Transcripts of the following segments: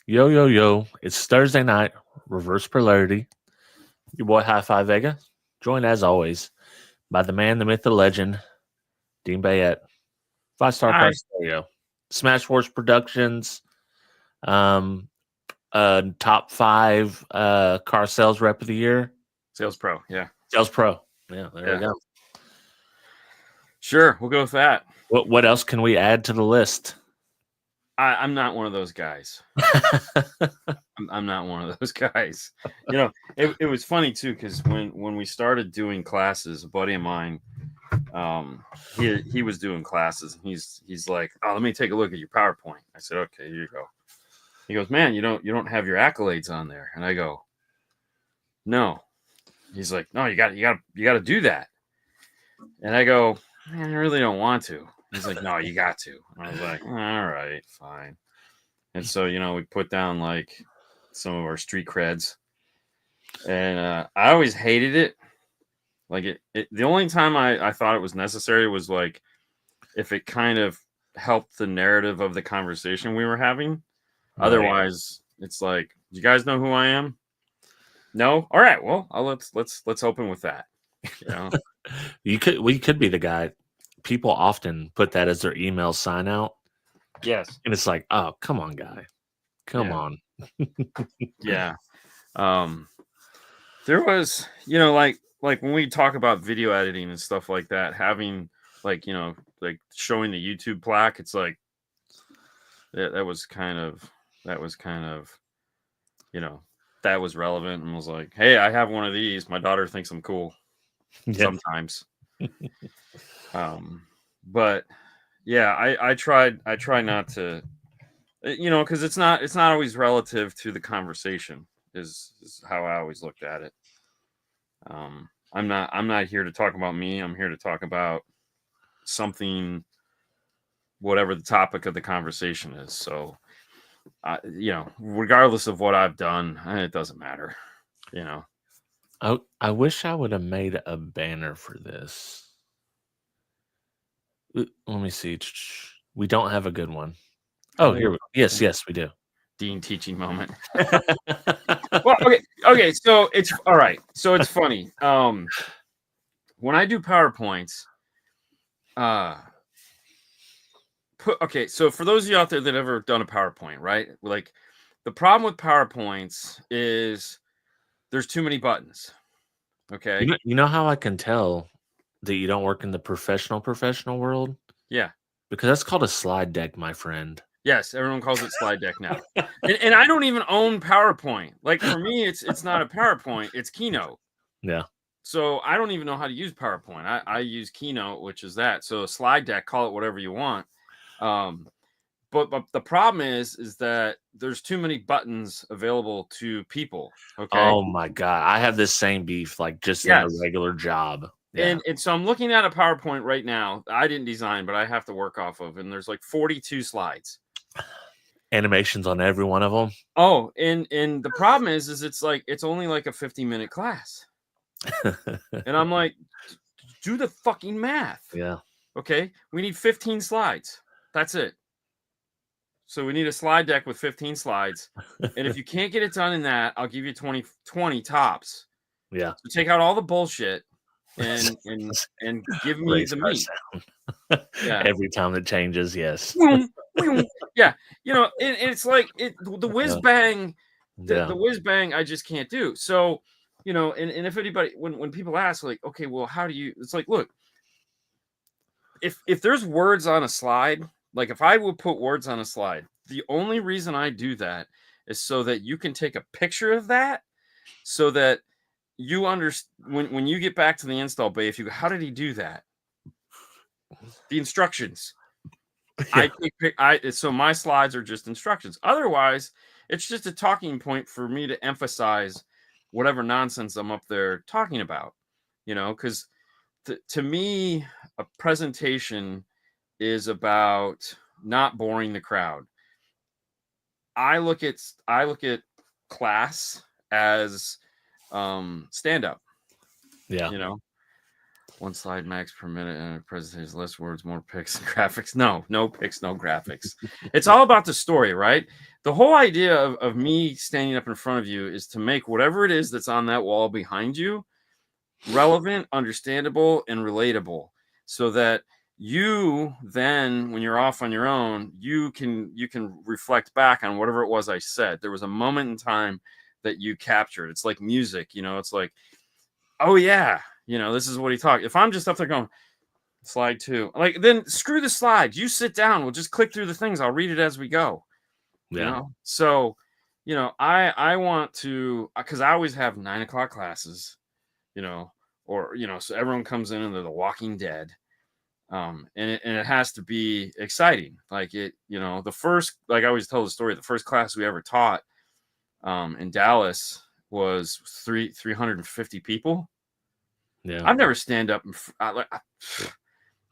Yo, yo, yo. It's Thursday night, reverse polarity. Your boy High Five Vega, joined as always by the man, the myth, the legend, Dean Bayette, 5-star car Hi. stereo, Smash Wars Productions, um, top 5 car sales rep of the year, Sales Pro. Yeah. sales pro. Yeah, there we Yeah. go. Sure. We'll go with that. What else can we add to the list? I'm not one of those guys. I'm not one of those guys. It was funny too, because when we started doing classes, a buddy of mine, he was doing classes, and he's like, oh, let me take a look at your PowerPoint. I said, okay, here you go. He goes, man, you don't have your accolades on there. And I go, no. He's like, no, you got to do that. And I go, man, I really don't want to. He's like, no, you got to. And I was like, all right, fine. And so, we put down like some of our street creds. And I always hated it. Like the only time I thought it was necessary was like if it kind of helped the narrative of the conversation we were having. Right. Otherwise, it's like, do you guys know who I am? No? All right, well, let's open with that. We could be the guy. People often put that as their email sign out. Yes. And it's like, oh, come on, guy. Come on. Yeah. There was, like when we talk about video editing and stuff like that, having like, like showing the YouTube plaque, it's like that was kind of, that was relevant, and was like, hey, I have one of these. My daughter thinks I'm cool sometimes. But yeah, I try not to, because it's not always relative to the conversation is how I always looked at it. I'm not here to talk about me. I'm here to talk about something, whatever the topic of the conversation is. So, regardless of what I've done, it doesn't matter. I wish I would have made a banner for this. Let me see. We don't have a good one. Oh, here we go. Yes, we do. Dean teaching moment. Well, okay. So it's all right. So it's funny. When I do PowerPoints, so for those of you out there that ever done a PowerPoint, right? Like the problem with PowerPoints is there's too many buttons. Okay. You know how I can tell that you don't work in the professional world? Yeah. Because that's called a slide deck, my friend. Yes, everyone calls it slide deck now. and I don't even own PowerPoint. Like for me, it's not a PowerPoint, it's Keynote. Yeah. So I don't even know how to use PowerPoint. I use Keynote, which is that. So a slide deck, call it whatever you want. But the problem is that there's too many buttons available to people. Okay. Oh my God. I have this same beef, like just in a regular job. Yeah. And so I'm looking at a PowerPoint right now. I didn't design, but I have to work off of, and there's like 42 slides. Animations on every one of them. Oh, and the problem is it's only like a 50-minute class. And I'm like, do the fucking math. Yeah. Okay. We need 15 slides. That's it. So we need a slide deck with 15 slides. And if you can't get it done in that, I'll give you 20 tops. Yeah. So take out all the bullshit and give me the meat. Yeah. Every time it changes, yes. Yeah. And it's like the whiz bang, the whiz bang I just can't do. So, and if anybody, when people ask like, okay, well, how do you, it's like, look, if there's words on a slide, like if I would put words on a slide, the only reason I do that is so that you can take a picture of that, so that you understand when you get back to the install bay, if you go, how did he do that? The instructions. Yeah. So my slides are just instructions. Otherwise, it's just a talking point for me to emphasize whatever nonsense I'm up there talking about, because to me, a presentation is about not boring the crowd. I look at class as stand up. Yeah. 1 slide max per minute and a presentation, less words, more pics and graphics. No pics, no graphics. It's all about the story, right? the whole idea of me standing up in front of you is to make whatever it is that's on that wall behind you relevant, understandable, and relatable, so that you then, when you're off on your own, you can reflect back on whatever it was I said. There was a moment in time that you captured. It's like music, you know. It's like, oh yeah, you know, this is what he talked. If I'm just up there going slide 2, like, then screw the slides. You sit down. We'll just click through the things. I'll read it as we go. You know. So, you know, I want to, because I always have 9 o'clock classes. You know, or, you know, so everyone comes in and they're the Walking Dead. And it has to be exciting. Like, it, you know, the first, like I always tell the story, the first class we ever taught in Dallas was 350 people. Yeah. I've never stand up and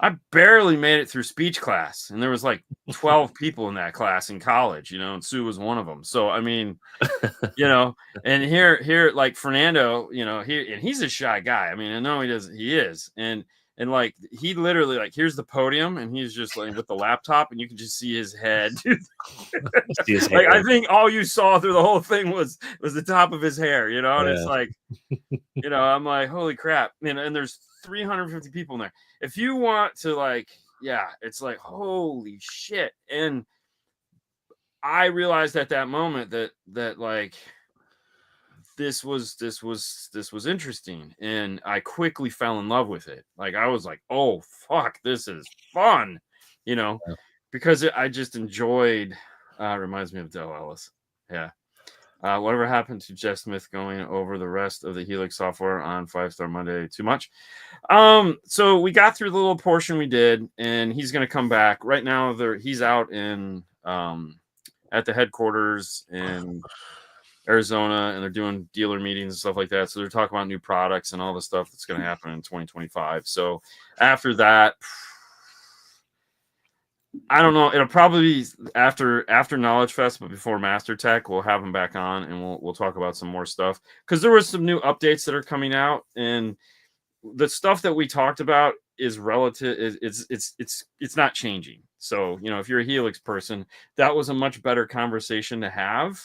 I barely made it through speech class, and there was like 12 people in that class in college, you know, and Sue was one of them. So, I mean, you know, and here, like Fernando, you know, he's a shy guy. I mean, I know he is. And like, he literally, like, here's the podium, and he's just like with the laptop, and you can just see his head. Like, I think all you saw through the whole thing was the top of his hair, you know, and it's like, you know, I'm like, holy crap. And there's 350 people in there. If you want to, like, yeah, it's like, holy shit. And I realized at that moment that like, this was interesting, and I quickly fell in love with it. Like, I was like, oh fuck, this is fun, you know, because I just enjoyed. Reminds me of Dell Ellis. Yeah. Whatever happened to Jeff Smith going over the rest of the Helix software on 5-Star Monday? Too much. So we got through the little portion we did, and he's going to come back right now. He's out in at the headquarters in Arizona, and they're doing dealer meetings and stuff like that. So they're talking about new products and all the stuff that's going to happen in 2025. So after that, I don't know. It'll probably be after Knowledge Fest, but before Master Tech, we'll have him back on, and we'll talk about some more stuff, because there was some new updates that are coming out, and the stuff that we talked about is relative. It's not changing. So, you know, if you're a Helix person, that was a much better conversation to have.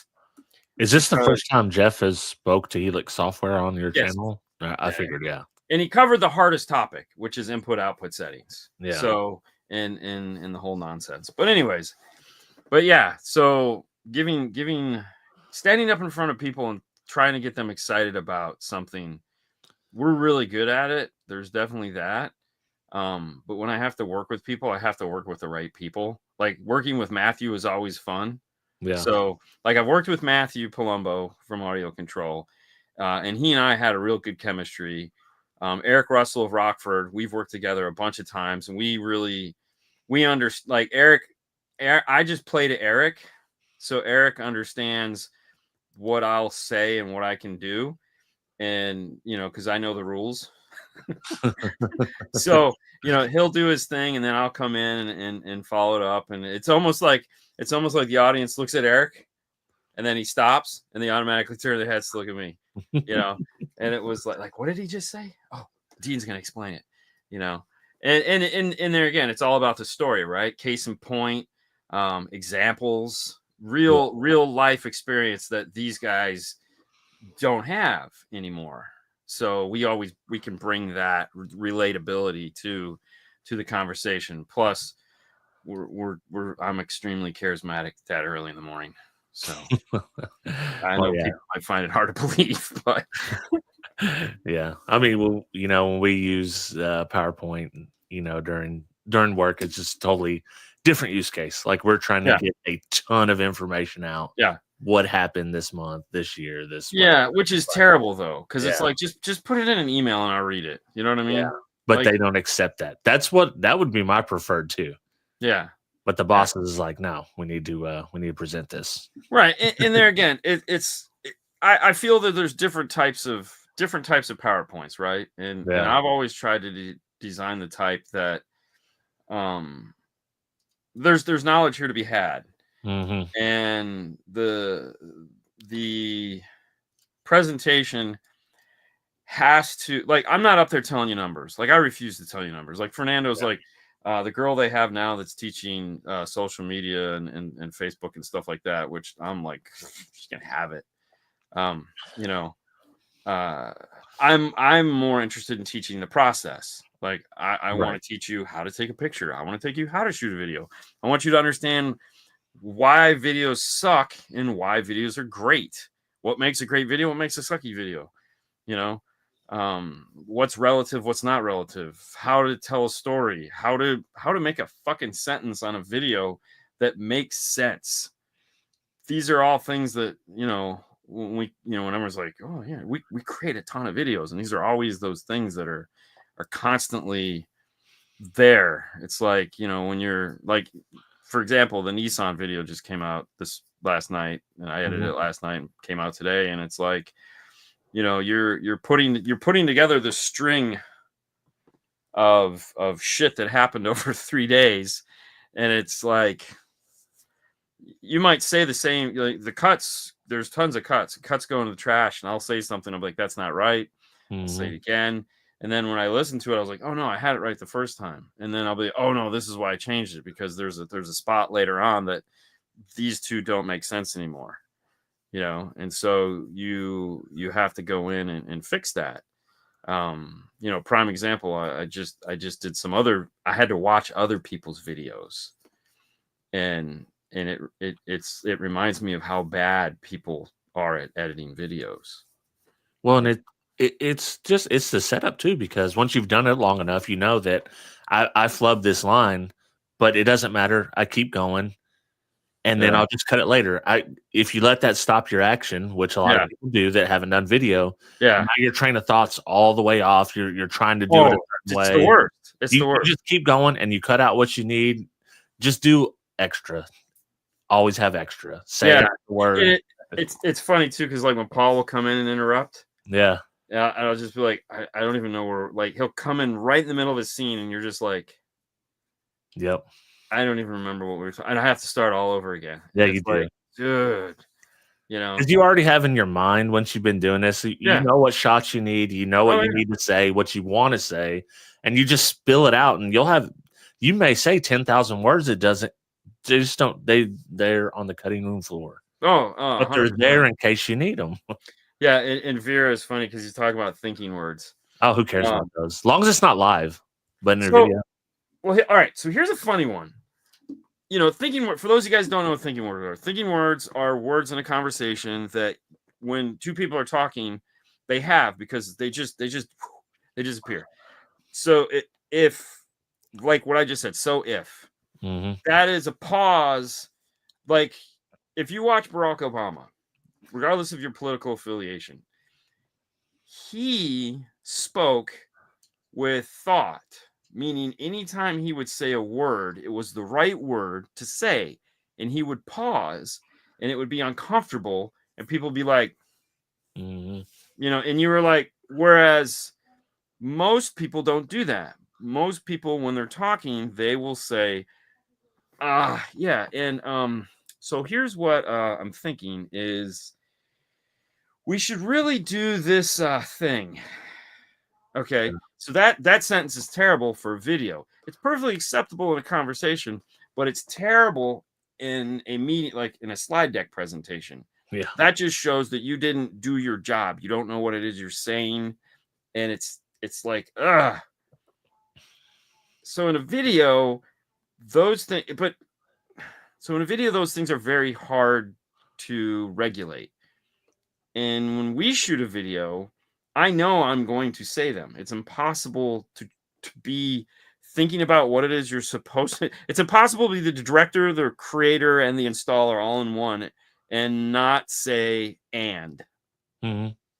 Is this the first time Jeff has spoke to Helix software on your Yes. channel? I figured, yeah. And he covered the hardest topic, which is input-output settings. Yeah. So, in the whole nonsense. But anyways, but yeah, so standing up in front of people and trying to get them excited about something, we're really good at it. There's definitely that. But when I have to work with people, I have to work with the right people. Like, working with Matthew is always fun. Yeah. So, like, I've worked with Matthew Palumbo from Audio Control, and he and I had a real good chemistry. Eric Russell of Rockford, we've worked together a bunch of times, and we understand. Like, Eric, I just play to Eric, so Eric understands what I'll say and what I can do, and, you know, because I know the rules. So, you know, he'll do his thing, and then I'll come in and follow it up, and it's almost like the audience looks at Eric, and then he stops, and they automatically turn their heads to look at me, you know. And it was like, what did he just say? Oh, Dean's gonna explain it, you know. And there again, it's all about the story, right? Case in point, examples, real life experience that these guys don't have anymore. So we can bring that relatability to the conversation. Plus, I'm extremely charismatic that early in the morning. So I know people might find it hard to believe, but yeah. I mean, well, you know, when we use PowerPoint, you know, during work, it's just totally different use case. Like, we're trying to get a ton of information out. Yeah. What happened this month, this year, this month. Which is terrible though, because it's like, just put it in an email and I'll read it. You know what I mean? Yeah. But they don't accept that. That would be my preferred too. Yeah. But the bosses is like, no, we need to present this. Right. And there again, I feel that there's different types of PowerPoints, right? And I've always tried to design the type that there's knowledge here to be had. Mm-hmm. And the presentation has to, like, I'm not up there telling you numbers. Like, I refuse to tell you numbers. Like, Fernando's like, The girl they have now that's teaching social media and Facebook and stuff like that, which I'm like, she can have it. You know, I'm more interested in teaching the process. Like I Right. want to teach you how to take a picture. I want to take you how to shoot a video. I want you to understand why videos suck and why videos are great. What makes a great video? What makes a sucky video? You know, what's relative, what's not relative, how to tell a story, how to make a fucking sentence on a video that makes sense. These are all things that, you know, when we, you know, when everyone's like, oh yeah, we create a ton of videos, and these are always those things that are constantly there. It's like, you know, when you're like, for example, the Nissan video just came out this last night, and I edited it last night and came out today, and it's like, you know, you're putting together this string of shit that happened over 3 days, and it's like, you might say the same, like the cuts, there's tons of cuts go into the trash, and I'll say something, I'm like, that's not right. I'll say it again, and then when I listen to it, I was like, oh no, I had it right the first time, and then I'll be, oh no, this is why I changed it, because there's a spot later on that these two don't make sense anymore, you know, and so you have to go in and fix that. You know, prime example, I just did some other, I had to watch other people's videos, and it reminds me of how bad people are at editing videos. Well, and it's the setup too, because once you've done it long enough, you know that I flubbed this line, but it doesn't matter. I keep going, and then Yeah. I'll just cut it later. If you let that stop your action, which a lot of people do that haven't done video, Yeah. now your train of thoughts all the way off. You're trying to do it a certain It's way. the worst. It's You the worst. just keep going, and you cut out what you need. Just do extra. Always have extra. Say Yeah. an extra word. It's funny too, because like when Paul will come in and interrupt, Yeah. yeah, and I'll just be like, I don't even know where, like, he'll come in right in the middle of a scene, and you're just like, Yep. I don't even remember what we were talking, and I have to start all over again. Yeah, And you it's do. like, dude, you know, Because you already have in your mind, once you've been doing this, you Yeah. know what shots you need, you know what Oh, you yeah. need to say, what you want to say, and you just spill it out, and you may say 10,000 words. It doesn't, they just don't, they're on the cutting room floor, Oh, but they're 100%. there in case you need them. Yeah, and Vera is funny because he's talking about thinking words. Oh, who cares about those? As long as it's not live, but in a So, video. well, all right. So here's a funny one. You know, thinking word. For those of you guys who don't know what thinking words are, thinking words are words in a conversation that when two people are talking, they have, because they disappear. So if, like what I just said, so if that is a pause, like if you watch Barack Obama, regardless of your political affiliation, he spoke with thought, meaning anytime he would say a word, it was the right word to say, and he would pause, and it would be uncomfortable, and people would be like, you know, and you were like, whereas most people don't do that. Most people, when they're talking, they will say, yeah, and so here's what I'm thinking is, we should really do this thing. Okay, so that sentence is terrible for a video. It's perfectly acceptable in a conversation, but it's terrible in a meeting, like in a slide deck presentation. Yeah. That just shows that you didn't do your job. You don't know what it is you're saying, and it's like, ugh. So in a video, those things, those things are very hard to regulate. And when we shoot a video, I know I'm going to say them. It's impossible to be thinking about what it is you're supposed to. It's impossible to be the director, the creator, and the installer all in one and not say and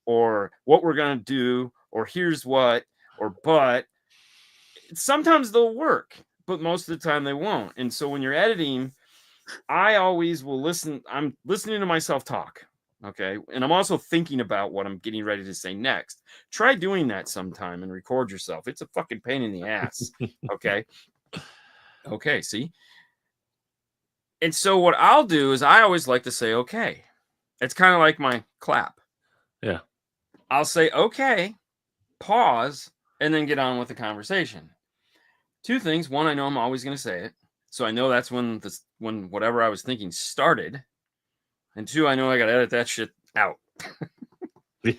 or what we're going to do, or here's what, or but. Sometimes they'll work, but most of the time they won't. And so when you're editing, I always will listen. I'm listening to myself talk. Okay. And I'm also thinking about what I'm getting ready to say next. Try doing that sometime and record yourself. It's a fucking pain in the ass. Okay. Okay. See? And so what I'll do is I always like to say, okay. It's kind of like my clap. Yeah. I'll say, okay, pause, and then get on with the conversation. Two things. One, I know I'm always going to say it. So I know that's when whatever I was thinking started. And two, I know I got to edit that shit out. And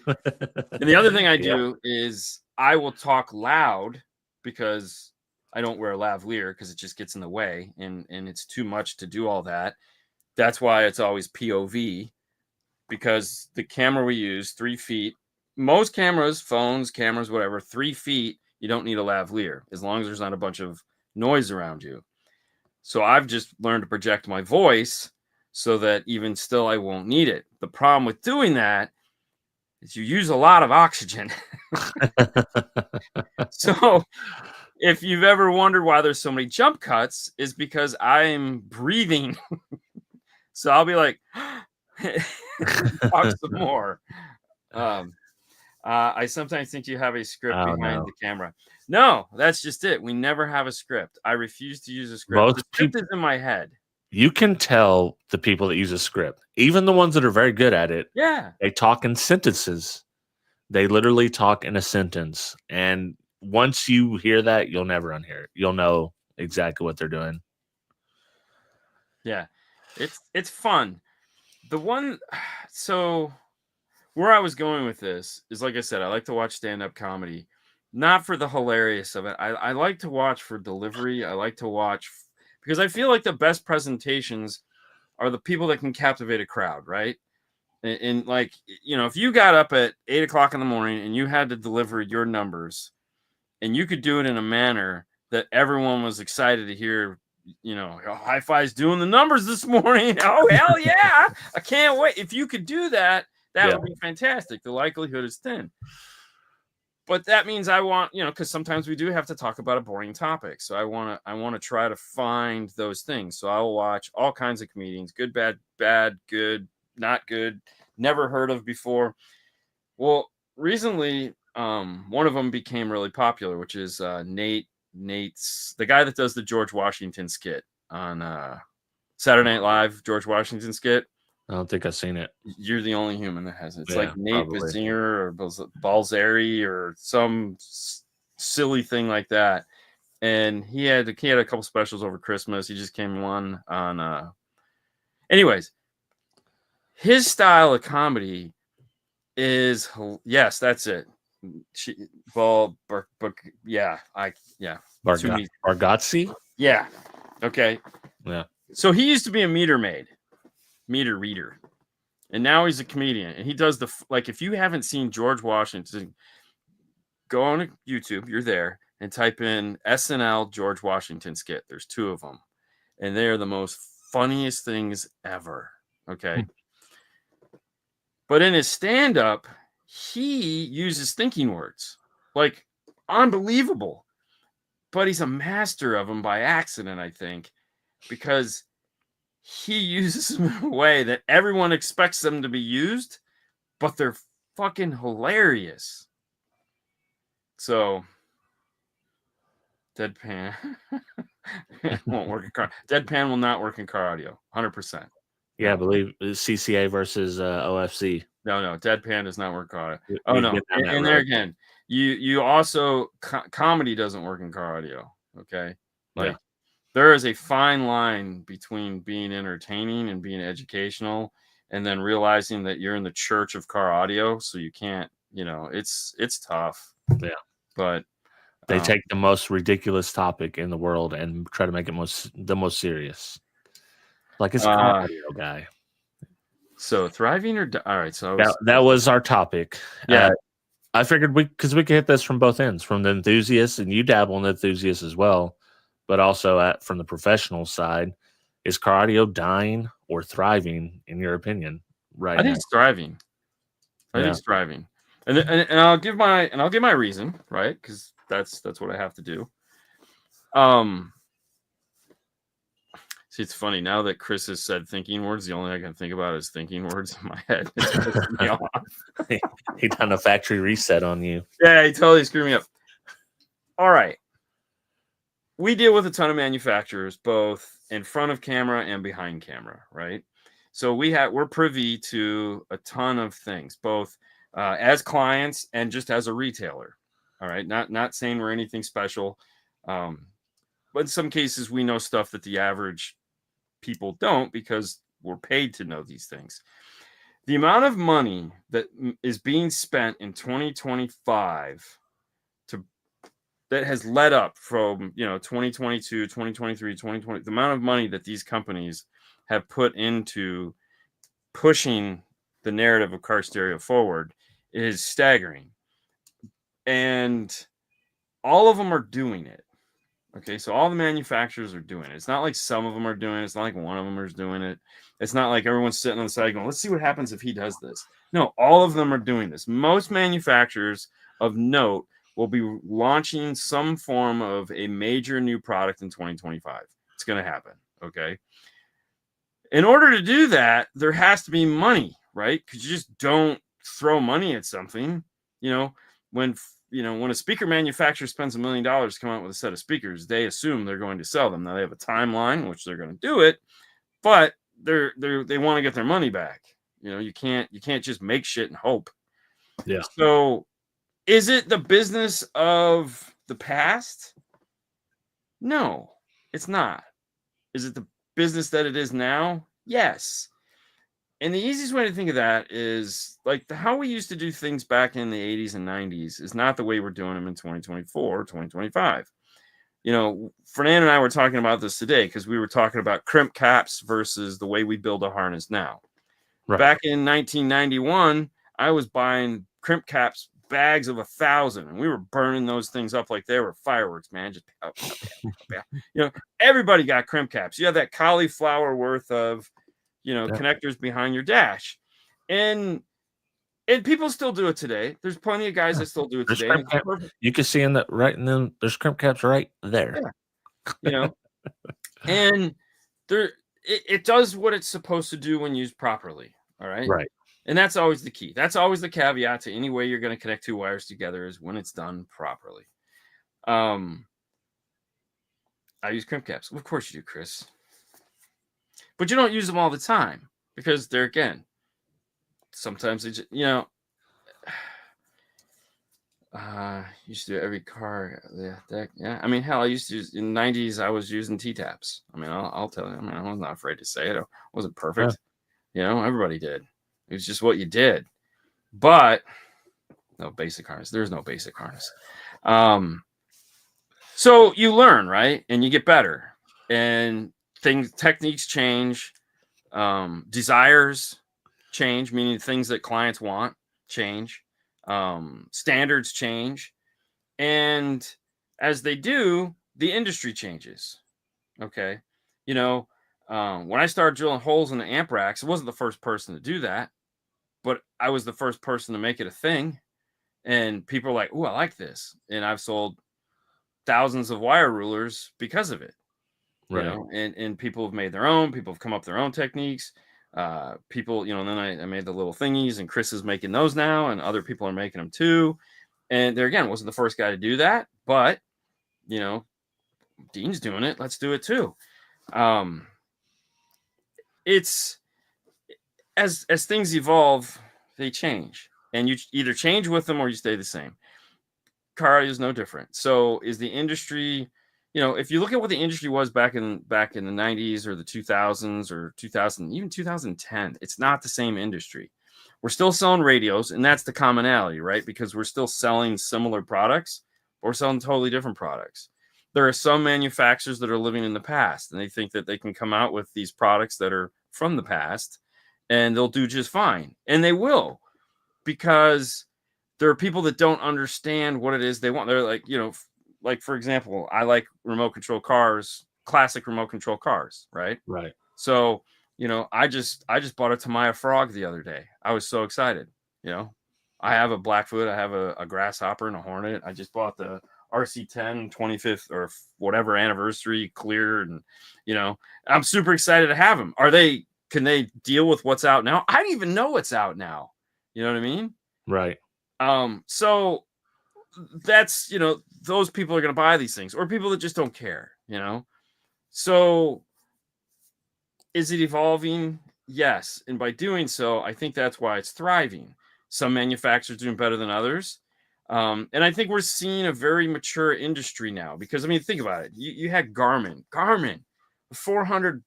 the other thing I do is I will talk loud because I don't wear a lavalier because it just gets in the way and it's too much to do all that. That's why it's always POV, because the camera we use, 3 feet, most cameras, phones, cameras, whatever, 3 feet, you don't need a lavalier as long as there's not a bunch of noise around you. So I've just learned to project my voice so that even still I won't need it. The problem with doing that is you use a lot of oxygen. So if you've ever wondered why there's so many jump cuts, is because I'm breathing. So I'll be like, talk some more. I sometimes think you have a script behind the camera. No, that's just it. We never have a script. I refuse to use a script. The script is in my head. You can tell the people that use a script, even the ones that are very good at it. Yeah. They talk in sentences. They literally talk in a sentence. And once you hear that, you'll never unhear it. You'll know exactly what they're doing. Yeah. It's fun. So where I was going with this is, like I said, I like to watch stand-up comedy, not for the hilarious of it. I like to watch for delivery. I like to watch because I feel like the best presentations are the people that can captivate a crowd, right? And like, if you got up at 8 o'clock in the morning and you had to deliver your numbers and you could do it in a manner that everyone was excited to hear, High Five's doing the numbers this morning. Oh, hell yeah. I can't wait. If you could do that, that would be fantastic. The likelihood is thin. But that means I want, because sometimes we do have to talk about a boring topic. So I want to try to find those things. So I will watch all kinds of comedians, good, bad, good, not good, never heard of before. Well, recently, one of them became really popular, which is Nate's the guy that does the George Washington skit on Saturday Night Live, George Washington skit. I don't think I've seen it. You're the only human that has it. It's like Nate Bazier or Balzeri or some silly thing like that. And he had a couple specials over Christmas. He just came on anyways, his style of comedy is, yes, that's it. Bargatze? Yeah. Okay. Yeah. So he used to be a meter reader. And now he's a comedian. And he does if you haven't seen George Washington, go on YouTube, you're there, and type in SNL George Washington skit. There's 2 of them. And they are the most funniest things ever. Okay. But in his stand-up, he uses thinking words. Like, unbelievable. But he's a master of them by accident, I think, because he uses them in a way that everyone expects them to be used, but they're fucking hilarious. So, deadpan won't work in car. Deadpan will not work in car audio, 100%. Yeah, I believe CCA versus OFC. No, deadpan does not work in car audio. Oh no, and there again, you also comedy doesn't work in car audio. Okay, there is a fine line between being entertaining and being educational, and then realizing that you're in the church of car audio, so you can't. It's tough. Yeah, but they take the most ridiculous topic in the world and try to make it the most serious. Like it's a car audio guy. So thriving or all right. So that was our topic. Yeah, I figured because we could hit this from both ends, from the enthusiasts, and you dabble in the enthusiasts as well, but also from the professional side. Is car audio dying or thriving in your opinion? Right, I think it's thriving. I think it's thriving, and I'll give my reason, right? Because that's what I have to do. See, it's funny now that Chris has said thinking words. The only thing I can think about is thinking words in my head. It's pissing me off. He done a factory reset on you. Yeah, he totally screwed me up. All right, we deal with a ton of manufacturers, both in front of camera and behind camera, right? So we're privy to a ton of things, both as clients and just as a retailer. All right, not saying we're anything special. but in some cases we know stuff that the average people don't because we're paid to know these things. The amount of money that is being spent in 2025 that has led up from 2022, 2023, 2020, the amount of money that these companies have put into pushing the narrative of car stereo forward is staggering. And all of them are doing it. Okay, so all the manufacturers are doing it. It's not like some of them are doing it. It's not like one of them is doing it. It's not like everyone's sitting on the side going, let's see what happens if he does this. No, all of them are doing this. Most manufacturers of note will be launching some form of a major new product in 2025. It's going to happen, okay? In order to do that, there has to be money, right? Because you just don't throw money at something. When a speaker manufacturer spends $1 million to come out with a set of speakers, they assume they're going to sell them. Now they have a timeline in which they're going to do it, but they want to get their money back. You can't just make shit and hope. Yeah. So is it the business of the past? No, it's not. Is it the business that it is now? Yes. And the easiest way to think of that is like how we used to do things back in the 80s and 90s is not the way we're doing them in 2024, 2025. Fernando and I were talking about this today because we were talking about crimp caps versus the way we build a harness now. Right. Back in 1991, I was buying crimp caps, bags of 1,000, and we were burning those things up like they were fireworks, man. Just everybody got crimp caps. You have that cauliflower worth of connectors behind your dash, and people still do it today. There's plenty of guys that still do it today. You can see in that right, and then there's crimp caps right there. Yeah. And it does what it's supposed to do when used properly. All right. Right. And that's always the key. That's always the caveat to any way you're going to connect two wires together is when it's done properly. I use crimp caps. Of course you do, Chris. But you don't use them all the time because they're, again, sometimes they just, used to do every car. Yeah. I mean, hell, I used to use in the 90s. I was using T-taps. I mean, I'll tell you. I mean, I was not afraid to say it. I wasn't perfect. Yeah. Everybody did. It was just what you did. But no basic harness. There's no basic harness. So you learn, right? And you get better. And techniques change. Desires change, meaning things that clients want change. Standards change. And as they do, the industry changes. Okay. When I started drilling holes in the amp racks, I wasn't the first person to do that, but I was the first person to make it a thing. And people are like, "Ooh, I like this." And I've sold thousands of wire rulers because of it. Right. And people have made their own, people have come up with their own techniques. People, and then I made the little thingies, and Chris is making those now, and other people are making them too. And there again, wasn't the first guy to do that, but Dean's doing it. Let's do it too. It's as things evolve, they change, and you either change with them or you stay the same. Car is no different. So is the industry, if you look at what the industry was back in the 90s or the 2000s or 2000, even 2010, it's not the same industry. We're still selling radios, and that's the commonality, right? Because we're still selling similar products, or selling totally different products. There are some manufacturers that are living in the past, and they think that they can come out with these products that are from the past, and they'll do just fine. And they will, because there are people that don't understand what it is they want. They're like, like, for example, I like remote control cars, classic remote control cars, right? Right. So, I just bought a Tamiya Frog the other day. I was so excited. I have a Blackfoot, I have a Grasshopper and a Hornet. I just bought the RC10 25th or whatever anniversary clear, and I'm super excited to have them. Can they deal with what's out now? I don't even know what's out now. You know what I mean? Right. So that's, those people are going to buy these things, or people that just don't care, So is it evolving? Yes. And by doing so, I think that's why it's thriving. Some manufacturers doing better than others. And I think we're seeing a very mature industry now because, I mean, think about it. You had Garmin, a $400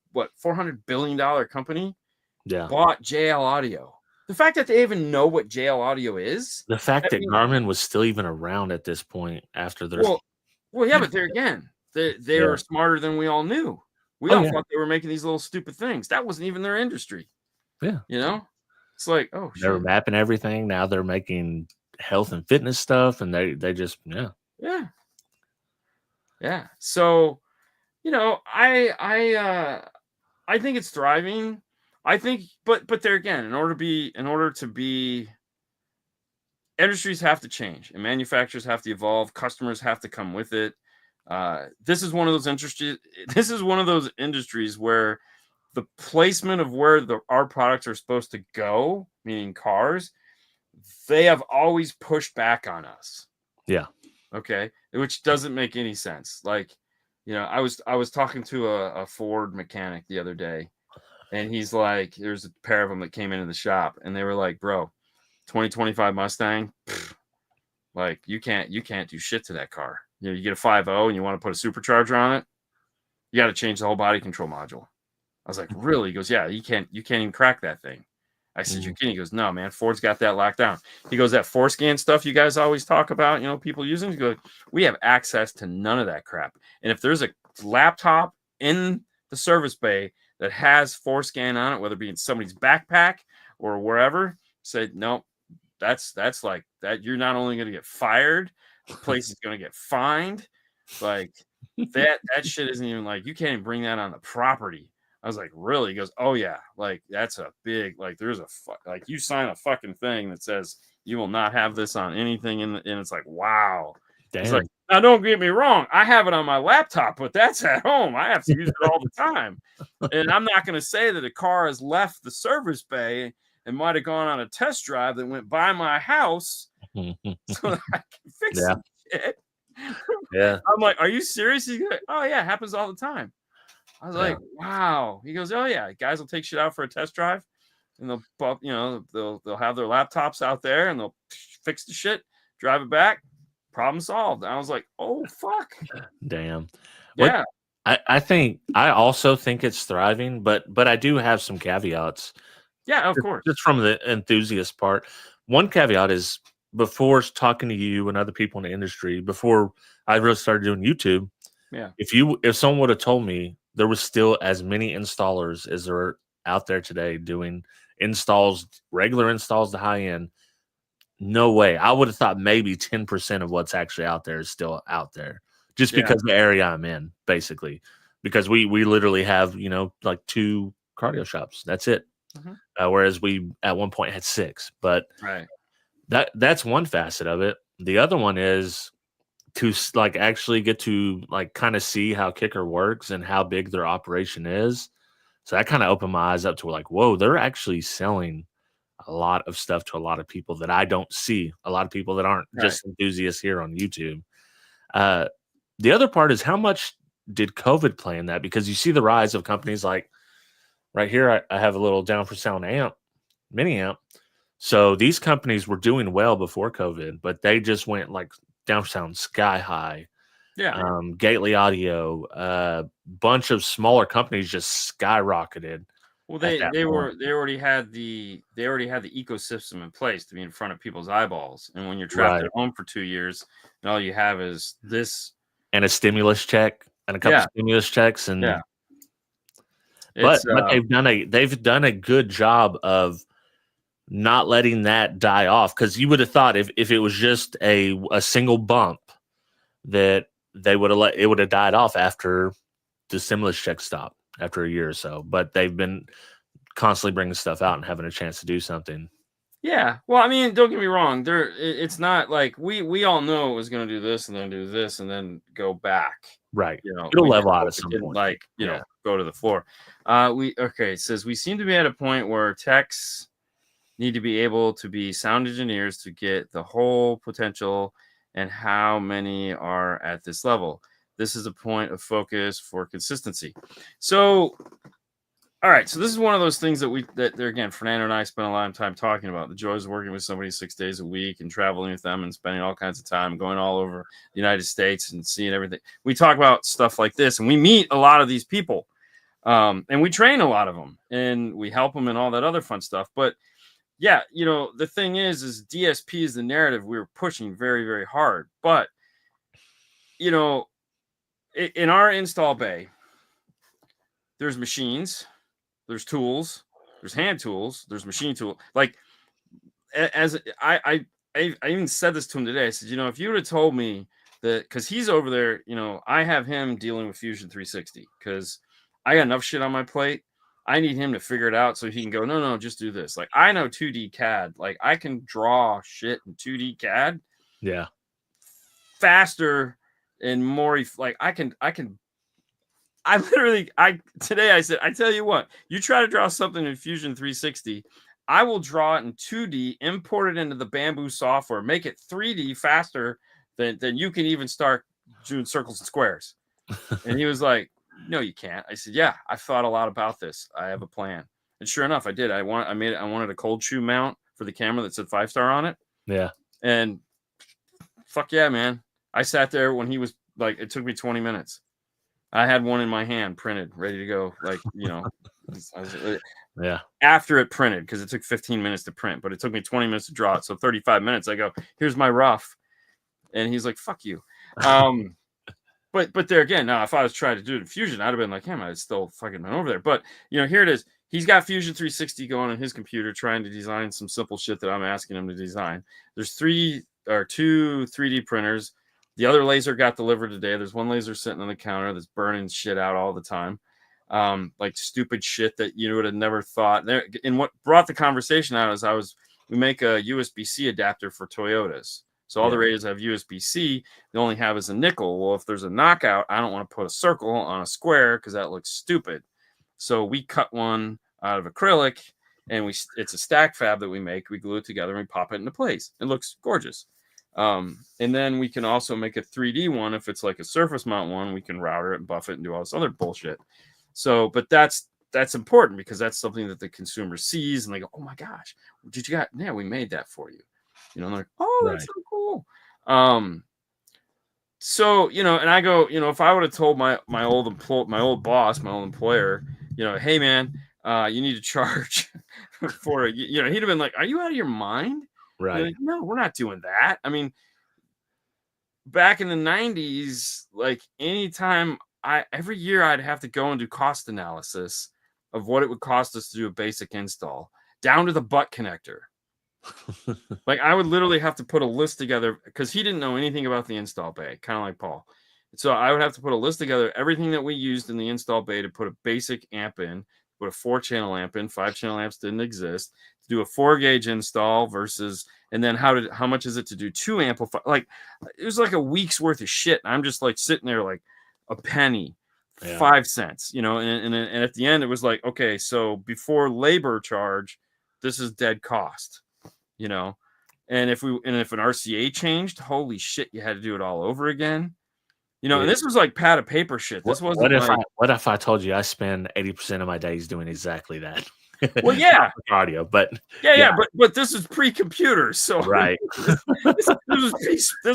billion company Yeah. bought JL Audio. The fact that they even know what JL Audio is, The fact I that mean, Garmin was still even around at this point after their well, yeah, but there again, they Yeah. were smarter than we all knew. We Oh, all yeah. thought they were making these little stupid things. That wasn't even their industry. Yeah. You know, it's like, oh They were shit, mapping everything. Now they're making health and fitness stuff, and they just yeah. So, I think it's thriving. I think, but there again, in order to be, industries have to change, and manufacturers have to evolve. Customers have to come with it. This is one of those industries. This is one of those industries where the placement of where our products are supposed to go, meaning cars, they have always pushed back on us. Yeah. Okay, which doesn't make any sense. Like, I was talking to a Ford mechanic the other day, and he's like, there's a pair of them that came into the shop, and they were like, bro, 2025 Mustang, like you can't do shit to that car. You get a 5.0 and you want to put a supercharger on it, you got to change the whole body control module. I was like, really? He goes, yeah, you can't even crack that thing. I said, you're kidding. He goes, no, man, Ford's got that locked down. He goes, that forescan stuff you guys always talk about, people using, he goes, we have access to none of that crap. And if there's a laptop in the service bay that has forescan on it, whether it be in somebody's backpack or wherever, said, no, that's like that. You're not only going to get fired, the place is going to get fined. Like that shit isn't even, like, you can't even bring that on the property. I was like, really? He goes, oh yeah, like that's a big, like there's like you sign a fucking thing that says you will not have this on anything, and it's like, wow. Damn. He's like, now don't get me wrong, I have it on my laptop, but that's at home. I have to use it all the time. And I'm not going to say that a car has left the service bay and might have gone on a test drive that went by my house so that I can fix some shit. Yeah. I'm like, are you serious? He's like, oh yeah, it happens all the time. I was like, wow. He goes, oh yeah, guys will take shit out for a test drive, and they'll have their laptops out there, and they'll fix the shit, drive it back, problem solved. And I was like, oh fuck, Damn. yeah. I also think it's thriving, but I do have some caveats. Yeah, of course. Just from the enthusiast part. One caveat is, before talking to you and other people in the industry, before I really started doing YouTube, yeah, if someone would have told me there was still as many installers as there are out there today doing installs, regular installs to high end, no way. I would have thought maybe 10% of what's actually out there is still out there, just because of the area I'm in, basically. Because we literally have, like 2 cardio shops. That's it. Whereas we at one point had 6. But right. That's one facet of it. The other one is to like actually get to like kind of see how Kicker works and how big their operation is. So that kind of opened my eyes up to, like, whoa, they're actually selling a lot of stuff to a lot of people that I don't see, a lot of people that aren't just enthusiasts here on YouTube. The other part is, how much did COVID play in that? Because you see the rise of companies like, right here, I have a little down for sound mini amp. So these companies were doing well before COVID, but they just went like down for sound sky high. Yeah. Gately Audio, bunch of smaller companies just skyrocketed. Well, they already had the ecosystem in place to be in front of people's eyeballs. And when you're trapped at home for 2 years and all you have is this and a stimulus check and a couple stimulus checks, and but they've done a good job of not letting that die off, because you would have thought if it was just a single bump that they would have died off after the stimulus check stopped after a year or so. But they've been constantly bringing stuff out and having a chance to do something. Yeah. Well, I mean, don't get me wrong. It's not like we all know it was going to do this and then do this and then go back. Right. It'll level out at some point. Like, go to the floor. It says we seem to be at a point where techs need to be able to be sound engineers to get the whole potential, and how many are at this level. This is a point of focus for consistency. So All right, so this is one of those things that there again, Fernando and I spent a lot of time talking about the joys of working with somebody 6 days a week and traveling with them and spending all kinds of time going all over the United States and seeing everything. We talk about stuff like this, and we meet a lot of these people, and we train a lot of them, and we help them and all that other fun stuff. But yeah, the thing is DSP is the narrative we were pushing very, very hard. But in our install bay, there's machines. There's tools, there's hand tools, there's machine tool. Like, as I even said this to him today. I said, if you would have told me that, because he's over there, I have him dealing with Fusion 360 because I got enough shit on my plate. I need him to figure it out so he can go, no, just do this. Like, I know 2D CAD. Like, I can draw shit in 2D CAD. Yeah. Faster and more. Like, I can. Today I said, I tell you what, you try to draw something in Fusion 360, I will draw it in 2D, import it into the Bamboo software, make it 3D faster than you can even start doing circles and squares. And he was like, no, you can't. I said, yeah, I've thought a lot about this. I have a plan. And sure enough, I did. I wanted a cold shoe mount for the camera that said 5-star on it. Yeah. And fuck yeah, man. I sat there when he was like, it took me 20 minutes. I had one in my hand printed, ready to go. Like, yeah. After it printed, because it took 15 minutes to print, but it took me 20 minutes to draw it. So 35 minutes, I go, here's my rough. And he's like, fuck you. But there again, now if I was trying to do it in Fusion, I'd have been like him. I'd still fucking been over there. But, here it is. He's got Fusion 360 going on his computer, trying to design some simple shit that I'm asking him to design. There's 2 3D printers. The other laser got delivered today. There's one laser sitting on the counter that's burning shit out all the time. Like stupid shit that you would have never thought. And what brought the conversation out is we make a USB-C adapter for Toyotas. So all the radios have USB-C. They only have is a nickel. Well, if there's a knockout, I don't want to put a circle on a square because that looks stupid. So we cut one out of acrylic, and it's a stack fab that we make. We glue it together and we pop it into place. It looks gorgeous. And then we can also make a 3D one. If it's like a surface mount one, we can router it and buff it and do all this other bullshit. So, but that's important because that's something that the consumer sees and they go, oh my gosh, did you got? Yeah, we made that for you. And they're like, oh, that's so cool. So, and I go, if I would have told my old boss, my old employer, hey man, you need to charge for it. He'd have been like, are you out of your mind? Right. Like, no, we're not doing that. I mean, back in the 90s, like anytime every year I'd have to go and do cost analysis of what it would cost us to do a basic install down to the butt connector. Like I would literally have to put a list together because he didn't know anything about the install bay, kind of like Paul. So I would have to put a list together, everything that we used in the install bay to put a basic amp in, put a 4-channel amp in. 5-channel amps didn't exist. To do a 4-gauge install versus, and then how much is it to do 2 amplify? Like it was like a week's worth of shit. And I'm just like sitting there like a penny, 5 cents, and at the end it was like, okay, so before labor charge, this is dead cost. And if an RCA changed, holy shit, you had to do it all over again. And this was like pad of paper shit. This wasn't what if I told you I spend 80% of my days doing exactly that? Well, yeah, cardio, but but this is pre-computer, so right. this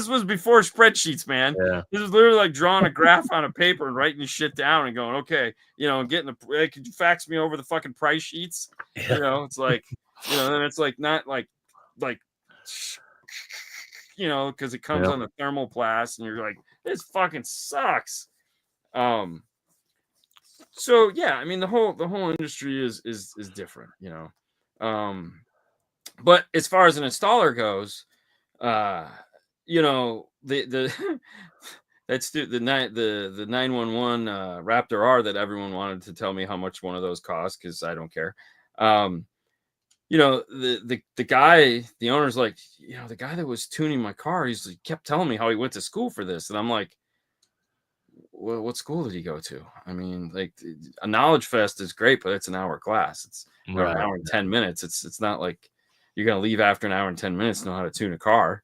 was before spreadsheets, man. Yeah. This is literally like drawing a graph on a paper and writing shit down and going, okay, getting could you fax me over the fucking price sheets? Yeah. It's like, then it's like not like because it comes on the thermoplast and you're like, this fucking sucks. So yeah, I mean the whole industry is different, but as far as an installer goes, the that's the 911 Raptor R that everyone wanted to tell me how much one of those cost because I don't care. The guy, the owner's like, the guy that was tuning my car, he kept telling me how he went to school for this. And I'm like, well, what school did he go to? I mean, like a knowledge fest is great, but it's an hour class. It's an hour and 10 minutes. It's not like you're going to leave after an hour and 10 minutes to know how to tune a car.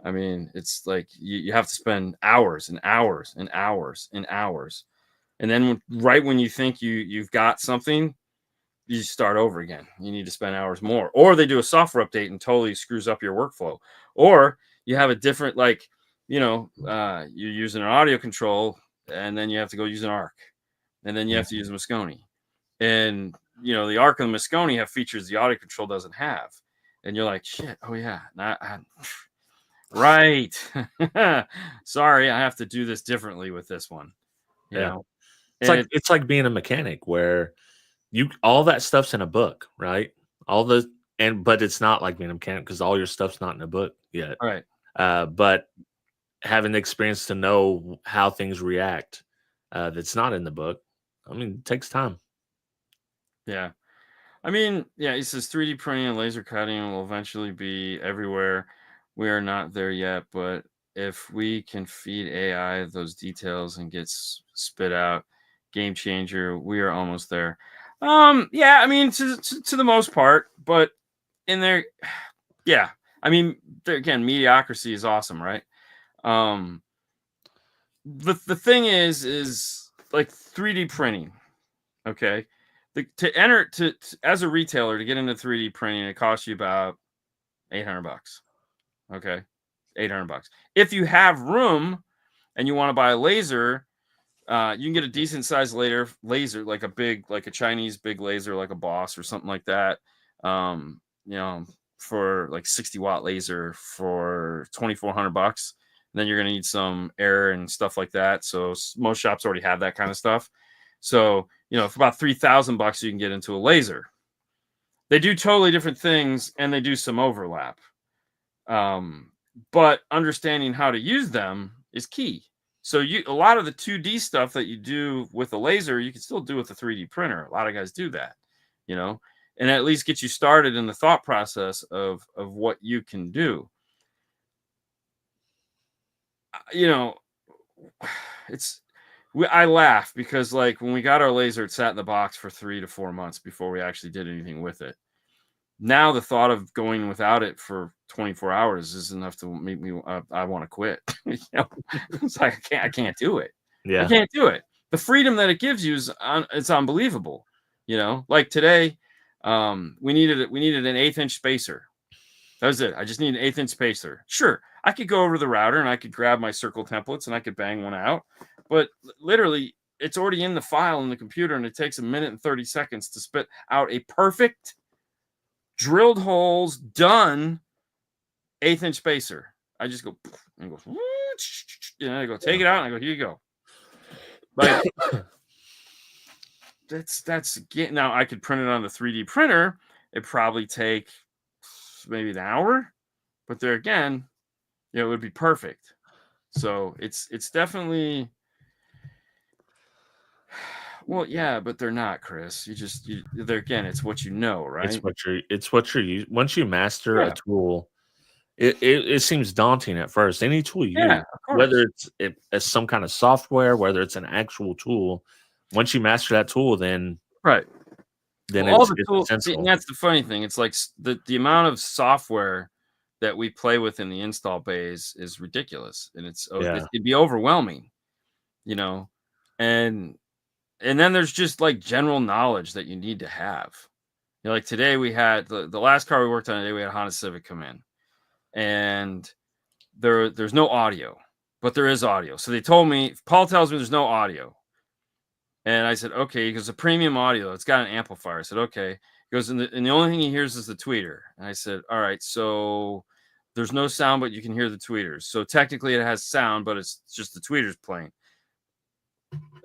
I mean, it's like you have to spend hours and hours and hours and hours. And then right when you think you've got something, you start over again. You need to spend hours more, or they do a software update and totally screws up your workflow, or you have a different, like, you're using an audio control and then you have to go use an ARC, and then you have to use a Moscone, and the ARC and the Moscone have features the audio control doesn't have, and you're like, shit, oh yeah, right. Sorry, I have to do this differently with this one. It's like being a mechanic where all that stuff's in a book, right? But it's not like being a mechanic because all your stuff's not in a book yet. Right. But having the experience to know how things react, that's not in the book. I mean, it takes time. Yeah. I mean, yeah, he says 3D printing and laser cutting will eventually be everywhere. We are not there yet, but if we can feed AI those details and get spit out, game changer, we are almost there. Yeah, I mean, to the most part, but in there, yeah, I mean, again, mediocrity is awesome, right? The thing is like 3D printing, okay? To as a retailer to get into 3D printing, it costs you about $800. Okay, $800. If you have room and you want to buy a laser, you can get a decent sized laser, like a Chinese big laser, like a Boss or something like that. For like 60-watt laser for $2,400. Then you're gonna need some air and stuff like that. So most shops already have that kind of stuff. So for about $3,000, you can get into a laser. They do totally different things, and they do some overlap. But understanding how to use them is key. So a lot of the 2D stuff that you do with a laser, you can still do with a 3D printer. A lot of guys do that, and at least get you started in the thought process of what you can do. I laugh because, like, when we got our laser, it sat in the box for 3 to 4 months before we actually did anything with it. Now the thought of going without it for 24 hours is enough to make me I want to quit. It's like I can't do it. Yeah, I can't do it. The freedom that it gives you it's unbelievable. Like today, we needed an 1/8-inch spacer. That was it. I just need an 1/8-inch spacer. Sure, I could go over to the router and I could grab my circle templates and I could bang one out, but literally it's already in the file in the computer, and it takes 1 minute and 30 seconds to spit out a perfect, drilled holes, done 1/8-inch spacer. I just go and go, and I go take it out and I go, here you go. Like that's again. Now I could print it on the 3D printer. It'd probably take maybe an hour, but there again, it would be perfect. So it's definitely, well, yeah, but they're not, Chris. They're again, it's what you know, right? It's what you're using. Once you master a tool, it seems daunting at first. Any tool you use, whether it's some kind of software, whether it's an actual tool, once you master that tool, then right. Then all the tools. sensible. That's the funny thing. It's like the amount of software that we play with in the install bays is ridiculous, and it'd be overwhelming, and then there's just like general knowledge that you need to have. Like today we had the last car we worked on today, we had a Honda Civic come in, and there's no audio, but there is audio. So they told me, Paul tells me there's no audio. And I said, okay, because a premium audio, it's got an amplifier. I said, okay. He goes, and the only thing he hears is the tweeter. And I said, all right, so there's no sound, but you can hear the tweeters. So technically it has sound, but it's just the tweeters playing.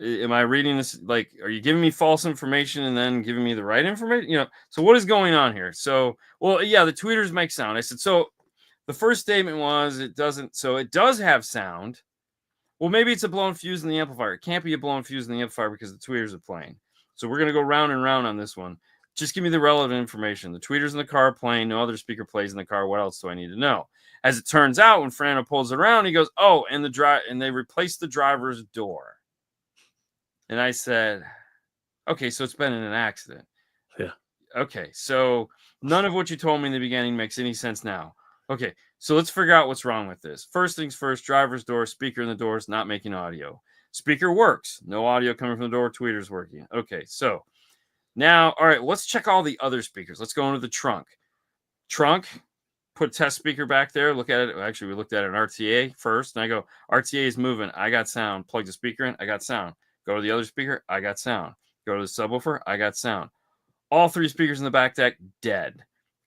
Am I reading this? Like, are you giving me false information and then giving me the right information? So what is going on here? So, well, yeah, the tweeters make sound. I said, so the first statement was it doesn't. So it does have sound. Well, maybe it's a blown fuse in the amplifier. It can't be a blown fuse in the amplifier because the tweeters are playing. So we're going to go round and round on this one. Just give me the relevant information. The tweeters in the car are playing. No other speaker plays in the car. What else do I need to know? As it turns out, when Frano pulls it around, he goes, oh, and they replaced the driver's door. And I said, okay, so it's been in an accident. Yeah. Okay, so none of what you told me in the beginning makes any sense now. Okay, so let's figure out what's wrong with this. First things first, driver's door, speaker in the door is not making audio. Speaker works. No audio coming from the door. Tweeter's working. Okay, so Now, all right, let's check all the other speakers. Let's go into the trunk. Trunk, put test speaker back there. Look at it. Actually, we looked at an RTA first, and I go, RTA is moving. I got sound. Plug the speaker in. I got sound. Go to the other speaker. I got sound. Go to the subwoofer. I got sound. All 3 speakers in the back deck, dead.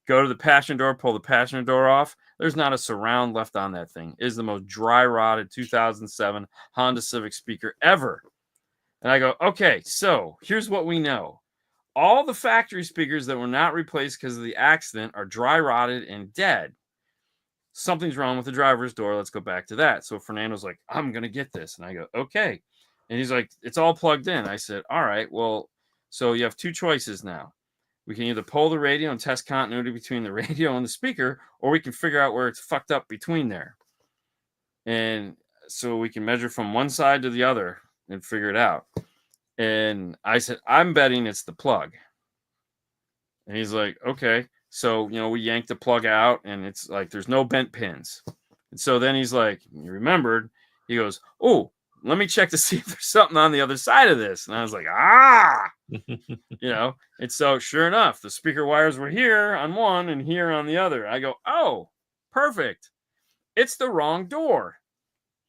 Go to the passenger door. Pull the passenger door off. There's not a surround left on that thing. It is the most dry rotted 2007 Honda Civic speaker ever. And I go, okay, so here's what we know. All the factory speakers that were not replaced because of the accident are dry rotted and dead. Something's wrong with the driver's door. Let's go back to that. So Fernando's like, I'm going to get this. And I go, okay. And he's like, it's all plugged in. I said, all right, well, so you have 2 choices now. We can either pull the radio and test continuity between the radio and the speaker, or we can figure out where it's fucked up between there. And so we can measure from one side to the other and figure it out. And I said, I'm betting it's the plug. And he's like, okay. So, we yanked the plug out, and it's like there's no bent pins. And so then he's like, he remembered, he goes, oh, let me check to see if there's something on the other side of this. And I was like, and so sure enough, the speaker wires were here on one and here on the other. I go, oh, perfect. It's the wrong door.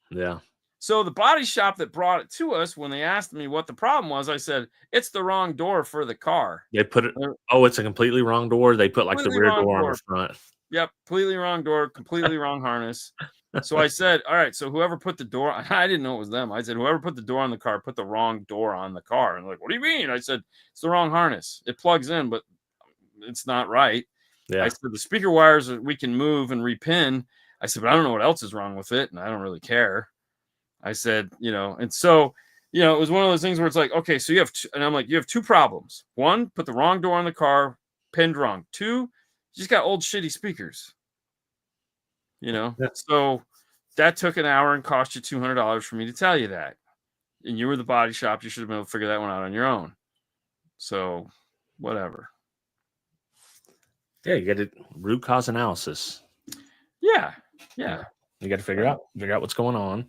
Yeah. So the body shop that brought it to us, when they asked me what the problem was, I said, it's the wrong door for the car. They put it, it's a completely wrong door. They put like the rear door on the front. Yep, completely wrong door, completely wrong harness. So I said, all right, so whoever put the door, I didn't know it was them. I said, whoever put the door on the car, put the wrong door on the car. And they're like, what do you mean? I said, it's the wrong harness. It plugs in, but it's not right. Yeah. I said, the speaker wires we can move and repin. I said, but I don't know what else is wrong with it, and I don't really care. I said, and so, it was one of those things where it's like, okay, so you have, and I'm like, you have 2 problems. 1, put the wrong door on the car, pinned wrong. 2, you just got old shitty speakers. Yeah. So that took an hour and cost you $200 for me to tell you that. And you were the body shop. You should have been able to figure that one out on your own. So whatever. Yeah, you get it. Root cause analysis. Yeah. You got to figure out what's going on.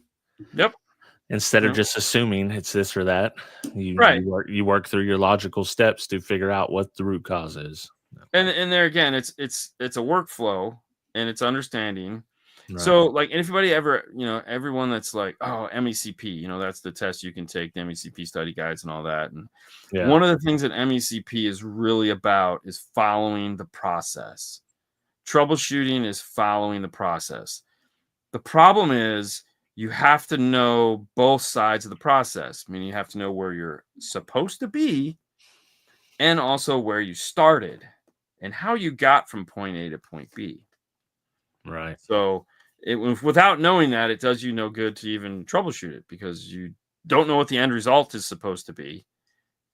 Yep. Instead of just assuming it's this or that, you work through your logical steps to figure out what the root cause is. And there again, it's a workflow and it's understanding. Right. So like anybody ever, everyone that's like, oh, MECP, that's the test you can take, the MECP study guides and all that. And one of the things that MECP is really about is following the process. Troubleshooting is following the process. The problem is you have to know both sides of the process. I mean, you have to know where you're supposed to be and also where you started and how you got from point A to point B. Right. So without knowing that, it does you no good to even troubleshoot it because you don't know what the end result is supposed to be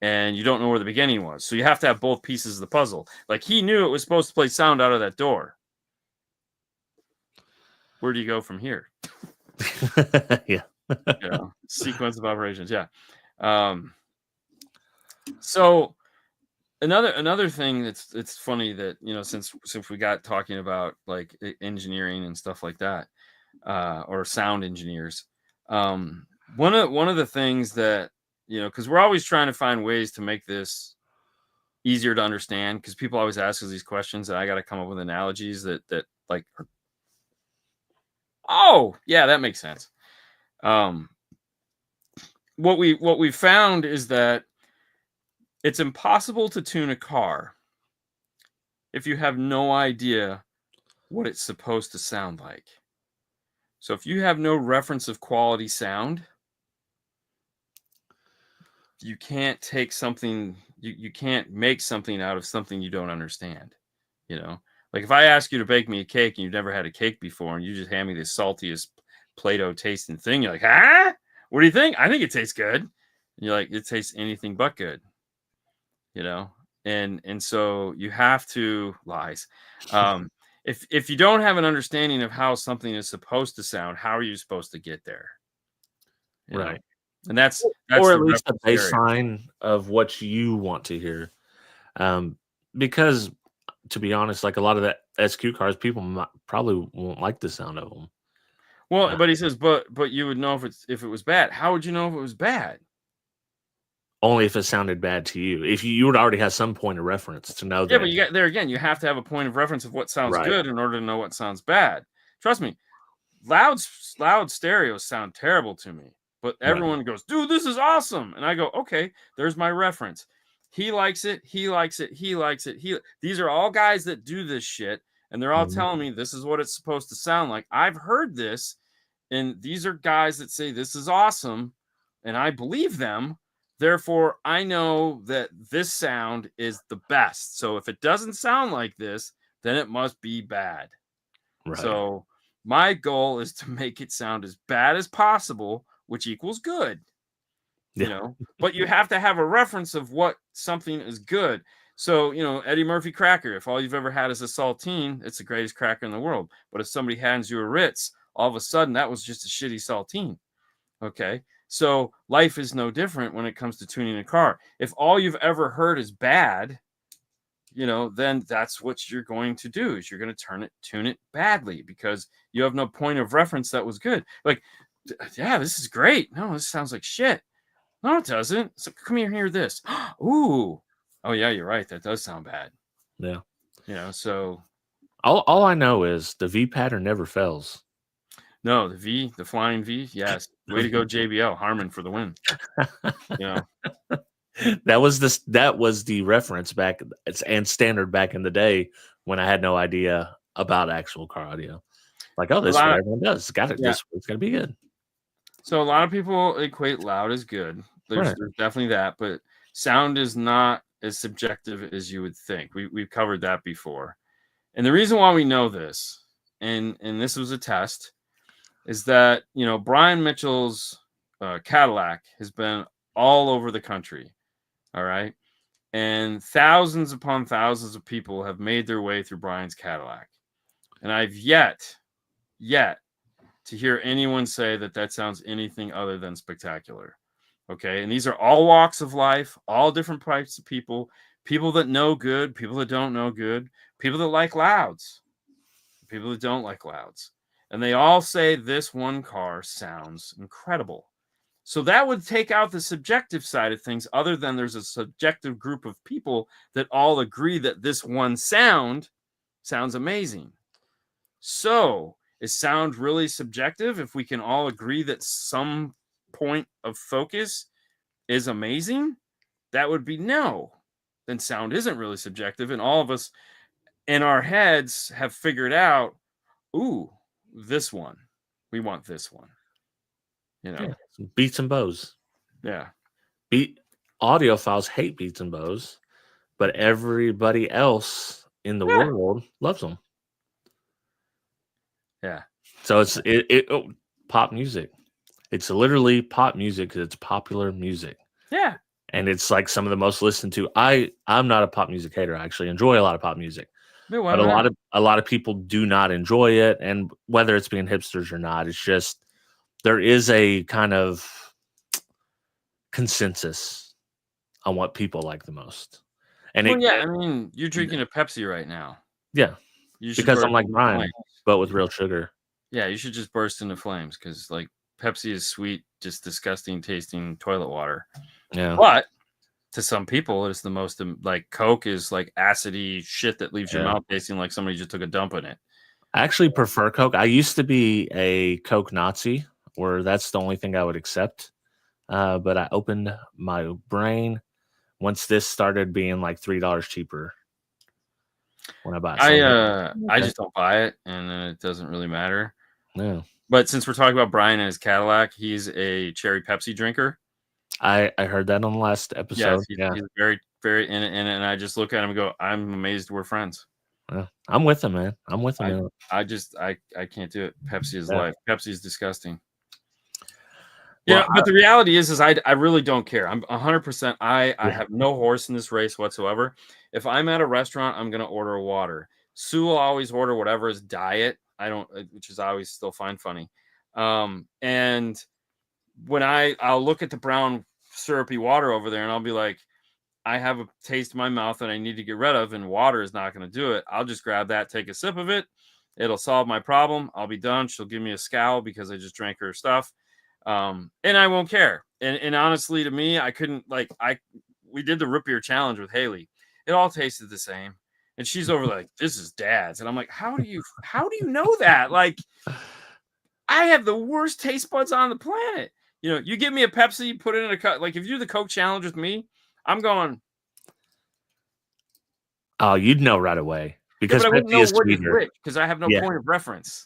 and you don't know where the beginning was. So you have to have both pieces of the puzzle. Like he knew it was supposed to play sound out of that door. Where do you go from here? Yeah. Sequence of operations. Yeah. So another thing it's funny that since we got talking about like engineering and stuff like that, or sound engineers, one of the things that because we're always trying to find ways to make this easier to understand because people always ask us these questions and I got to come up with analogies that like, oh yeah, that makes sense. What we found is that it's impossible to tune a car if you have no idea what it's supposed to sound like. So if you have no reference of quality sound, you can't take something, you can't make something out of something you don't understand. Like if I ask you to bake me a cake and you've never had a cake before and you just hand me the saltiest Play-Doh tasting thing, you're like, huh? What do you think? I think it tastes good. And you're like, it tastes anything but good. And so you have to lies. If you don't have an understanding of how something is supposed to sound, how are you supposed to get there? Right. And that's or at least a baseline of what you want to hear. Because to be honest, like a lot of the SQ cars, people probably won't like the sound of them. Well, but he says, but you would know if it was bad. How would you know if it was bad? only if it sounded bad to you. If you would already have some point of reference to know Yeah, that. but you got there again. You have to have a point of reference of what sounds Right. good in order to know what sounds bad. Trust me, loud stereos sound terrible to me, but Right. everyone goes, "Dude, this is awesome," and I go, "Okay, there's my reference. He likes it. He likes it. He likes it. These are all guys that do this shit, and they're all Mhm. telling me this is what it's supposed to sound like. I've heard this, and these are guys that say this is awesome, and I believe them. Therefore, I know that this sound is the best. So if it doesn't sound like this, then it must be bad. Right. So my goal is to make it sound as bad as possible, which equals good, Yeah. but you have to have a reference of what something is good. So, Eddie Murphy cracker, if all you've ever had is a saltine, it's the greatest cracker in the world. But if somebody hands you a Ritz, all of a sudden that was just a shitty saltine. Okay. So life is no different when it comes to tuning a car. If all you've ever heard is bad, then that's what you're going to do is you're going to tune it badly because you have no point of reference that was good. Like, yeah, this is great. No, this sounds like shit. No, it doesn't. So come here, hear this. Ooh. Oh yeah, you're right. That does sound bad. Yeah. So All I know is the V pattern never fails. no, the flying V. Yes. Way to go, JBL. Harmon for the win. That was the reference back and standard back in the day when I had no idea about actual car audio. Like, oh, this is what everyone does. It's got it. Yeah. It's gonna be good. So a lot of people equate loud as good. There's definitely that, but sound is not as subjective as you would think. We've covered that before. And the reason why we know this, and this was a test, is that Brian Mitchell's Cadillac has been all over the country. All right. And thousands upon thousands of people have made their way through Brian's Cadillac. And I've yet to hear anyone say that sounds anything other than spectacular. Okay. And these are all walks of life, all different types of people that know good, people that don't know good, people that like louds, people that don't like louds. And they all say this one car sounds incredible. So that would take out the subjective side of things, other than there's a subjective group of people that all agree that this one sounds amazing. So is sound really subjective if we can all agree that some point of focus is amazing? That would be no. Then sound isn't really subjective, and all of us in our heads have figured out, ooh, this one. We want this one. Yeah, beats and bows. Yeah. Audiophiles hate beats and bows, but everybody else in the world loves them. Yeah. So it's pop music. It's literally pop music because it's popular music. Yeah. And it's like some of the most listened to. I'm not a pop music hater. I actually enjoy a lot of pop music. But a lot of people do not enjoy it. And whether it's being hipsters or not, it's just there is a kind of consensus on what people like the most. And I mean, you're drinking a Pepsi right now. Yeah. Because I'm like Brian, but with real sugar. Yeah, you should just burst into flames because like Pepsi is sweet, just disgusting tasting toilet water. Yeah. But to some people, it's the most like Coke is like acidy shit that leaves your mouth tasting like somebody just took a dump in it. I actually prefer Coke. I used to be a Coke Nazi, where that's the only thing I would accept. But I opened my brain once this started being like $3 cheaper. When I buy it. I just don't buy it, and then it doesn't really matter. No. But since we're talking about Brian and his Cadillac, he's a cherry Pepsi drinker. I heard that on the last episode. Yes, he's very, very in it, and I just look at him and go, I'm amazed we're friends. I'm with him, man. I'm with him. I can't do it. Pepsi is life. Pepsi is disgusting. Well, but the reality is I really don't care. I'm 100%. I have no horse in this race whatsoever. If I'm at a restaurant, I'm going to order a water. Sue will always order whatever is diet. Which is always still find funny. And when I'll look at the brown syrupy water over there and I'll be like, I have a taste in my mouth that I need to get rid of, and water is not going to do it. I'll just grab that, take a sip of it. It'll solve my problem. I'll be done. She'll give me a scowl because I just drank her stuff. And I won't care. And honestly, to me, I couldn't we did the root beer challenge with Haley. It all tasted the same. And she's over like, this is dad's. And I'm like, how do you know that? Like, I have the worst taste buds on the planet. You know, you give me a Pepsi, you put it in a cup. Like, if you do the Coke challenge with me, I'm going. Oh, you'd know right away because But I wouldn't Pepsi know is what is sweeter. which because I have no point of reference.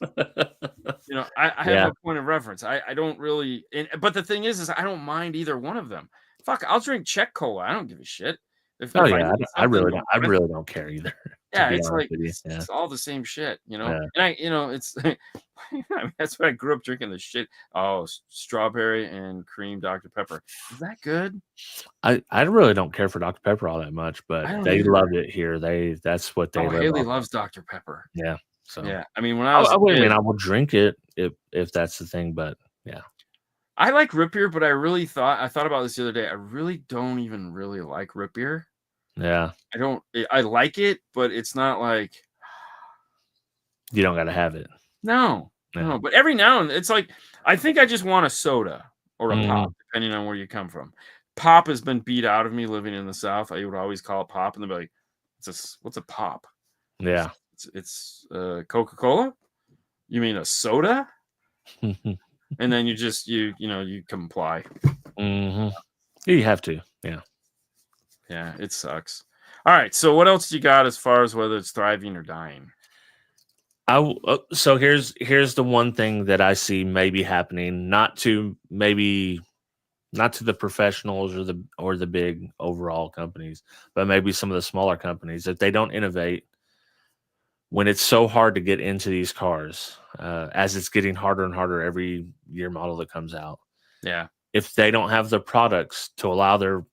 You know, I have no point of reference. I don't really. But the thing is I don't mind either one of them. Fuck, I'll drink Czech Cola. I don't give a shit. If Oh I yeah, need I something, really don't care either. To yeah, be it's honest like with you, yeah, it's all the same shit, you know. yeah. And it's I mean, that's what I grew up drinking. The shit. Oh, strawberry and cream Dr. Pepper. Is that good? I really don't care for Dr. Pepper all that much, but I don't they either. love it here. That's what they Oh, live Haley off. loves Dr. Pepper. Yeah, so Yeah, I mean, when I was I a wouldn't mean kid, I will drink it if that's the thing, but yeah, I like root beer, but I thought about this the other day. I really don't even really like root beer. yeah. I like it, but it's not like You don't got to have it. no. Yeah. But every now and it's like I think I just want a soda or a Mhm. pop, depending on where you come from. Pop has been beat out of me living in the South. I would always call it pop, and they'd be like, what's a pop?" Yeah. It's Coca-Cola. You mean a soda? And then you just you comply. Mhm. You have to. Yeah. Yeah, it sucks. All right, so what else do you got as far as whether it's thriving or dying? So here's the one thing that I see maybe happening, not to the professionals or the big overall companies, but maybe some of the smaller companies. If they don't innovate, when it's so hard to get into these cars, as it's getting harder and harder every year model that comes out, Yeah. if they don't have the products to allow them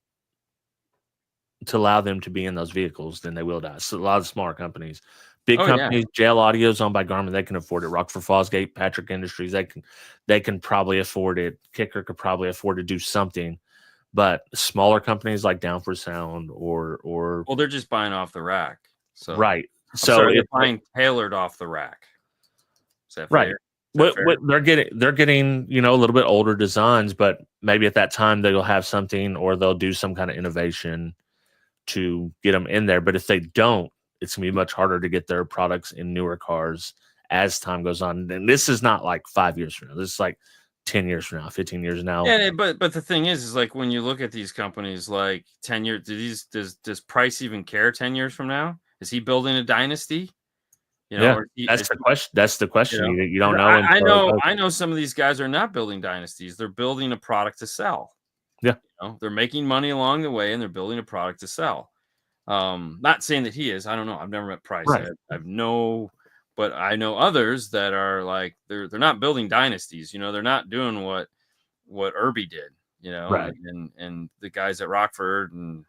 to be in those vehicles, then they will die. So a lot of smaller companies, big Oh yeah. companies, JL Audio is owned by Garmin. They can afford it. Rockford Fosgate, Patrick Industries, they can probably afford it. Kicker could probably afford to do something. But smaller companies like Downford Sound or Well, they're just buying off the rack. So right. I'm So sorry, they're it's buying tailored off the rack. Is that right. fair? Is that fair? What they're getting, a little bit older designs, but maybe at that time they'll have something or they'll do some kind of innovation to get them in there. But if they don't, it's gonna be much harder to get their products in newer cars as time goes on. And this is not like 5 years from now. This is like 10 years from now, 15 years now. Yeah, but the thing is like when you look at these companies, like 10 years, does Price even care 10 years from now? Is he building a dynasty? Yeah, Or that's the question. That's the question. You don't know I until it know goes. I know some of these guys are not building dynasties. They're building a product to sell. Yeah, They're making money along the way and they're building a product to sell. Not saying that he is. I don't know. I've never met Price. right. But I know others that are like they're not building dynasties. They're not doing what Irby did. Right. And the guys at Rockford and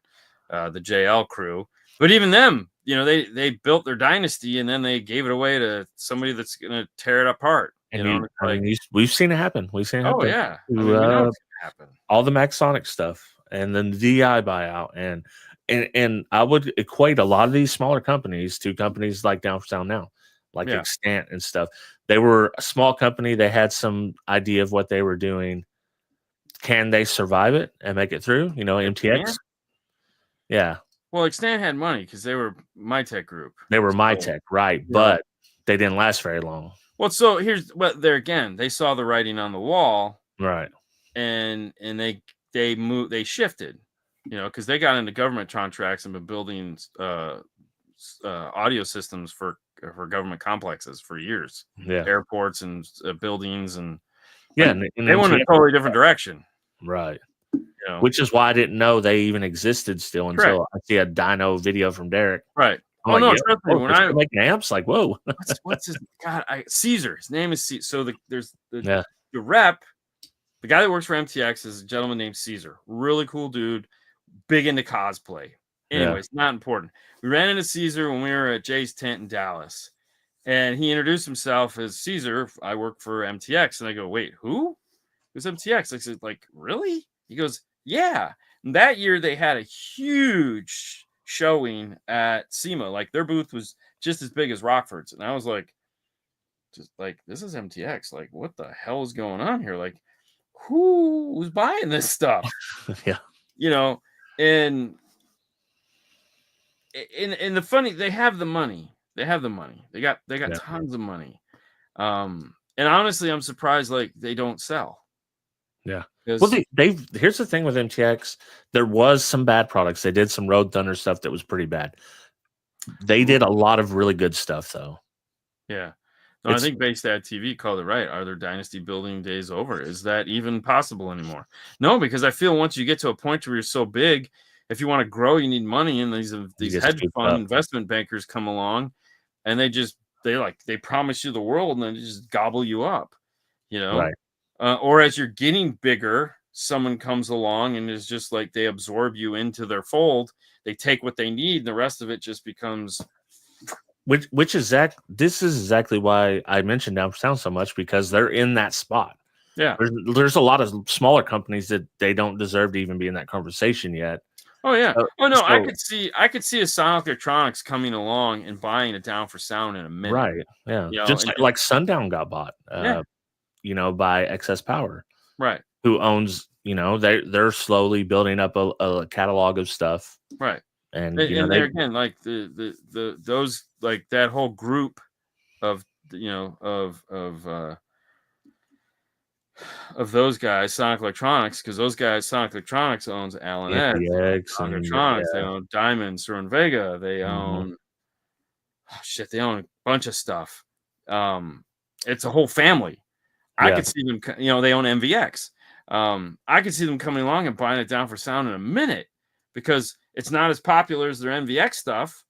the JL crew. But even them, they built their dynasty and then they gave it away to somebody that's gonna tear it apart. And And it's like, we've seen it happen. We've seen it oh happen yeah. I to mean, we know it's gonna happen. all the Maxonic stuff and then the DI buyout and I would equate a lot of these smaller companies to companies like Down for Sound now, like Yeah. Extant and stuff. They were a small company. They had some idea of what they were doing. Can they survive it and make it through? MTX. Yeah, Well, Extant had money because they were my tech group. they were my So, tech, right? But they didn't last very long. well, so here's what there again, they saw the writing on the wall, Right. and they moved, they shifted, because they got into government contracts and been building audio systems for government complexes for years, Yeah. airports and buildings, and Yeah. like, they went in a totally different direction. Right. Which is why I didn't know they even existed still until I see a dyno video from Derek. Right. I'm like, trust me, when I make amps, like, whoa. what's his God? Caesar. His name is Caesar. So there's Yeah. the rep, the guy that works for MTX is a gentleman named Caesar. Really cool dude, big into cosplay. Anyways, not important. We ran into Caesar when we were at Jay's tent in Dallas, and he introduced himself as Caesar. I work for MTX, and I go, wait, who? It was MTX. I said, like, really? He goes, yeah. And that year they had a huge showing at SEMA. Like their booth was just as big as Rockford's, and I was like, just like, this is MTX. Like, what the hell is going on here? Like, who's buying this stuff? Yeah. You know, and the funny, they have the money. They have the money. They got Yeah. tons of money. And honestly, I'm surprised like they don't sell. Yeah. Well, 'Cause here's the thing with MTX. There was some bad products. They did some Road Thunder stuff that was pretty bad. They did a lot of really good stuff, though. yeah. No, I think Baystat TV called it right. Are their dynasty building days over? Is that even possible anymore? No, because I feel once you get to a point where you're so big, if you want to grow, you need money, and You these get hedge scooped fund up. investment bankers come along, and they promise you the world, and then they just gobble you up, you know. Right. Or as you're getting bigger, someone comes along and is just like they absorb you into their fold. They take what they need, and the rest of it just becomes Which is this is exactly why I mentioned downtown so much, because they're in that spot. yeah. There's a lot of smaller companies that they don't deserve to even be in that conversation yet. Oh yeah. So, Oh no, so I could see a Sonic Electronics coming along and buying it down for sound in a minute. right, yeah, You know, just and like Sundown got bought, yeah, by Excess Power, right, who owns, they're slowly building up a catalog of stuff, right. and And they there again, like those like that whole group of of those guys, Sonic Electronics, because those guys, Sonic Electronics owns Allen Edge, they own NPX Sonic and Electronics, they own Diamond, Sur Vega, they mhm, own they own a bunch of stuff. It's a whole family. I yeah, could see them, they own MVX. I could see them coming along and buying it down for sound in a minute because it's not as popular as their MVX stuff.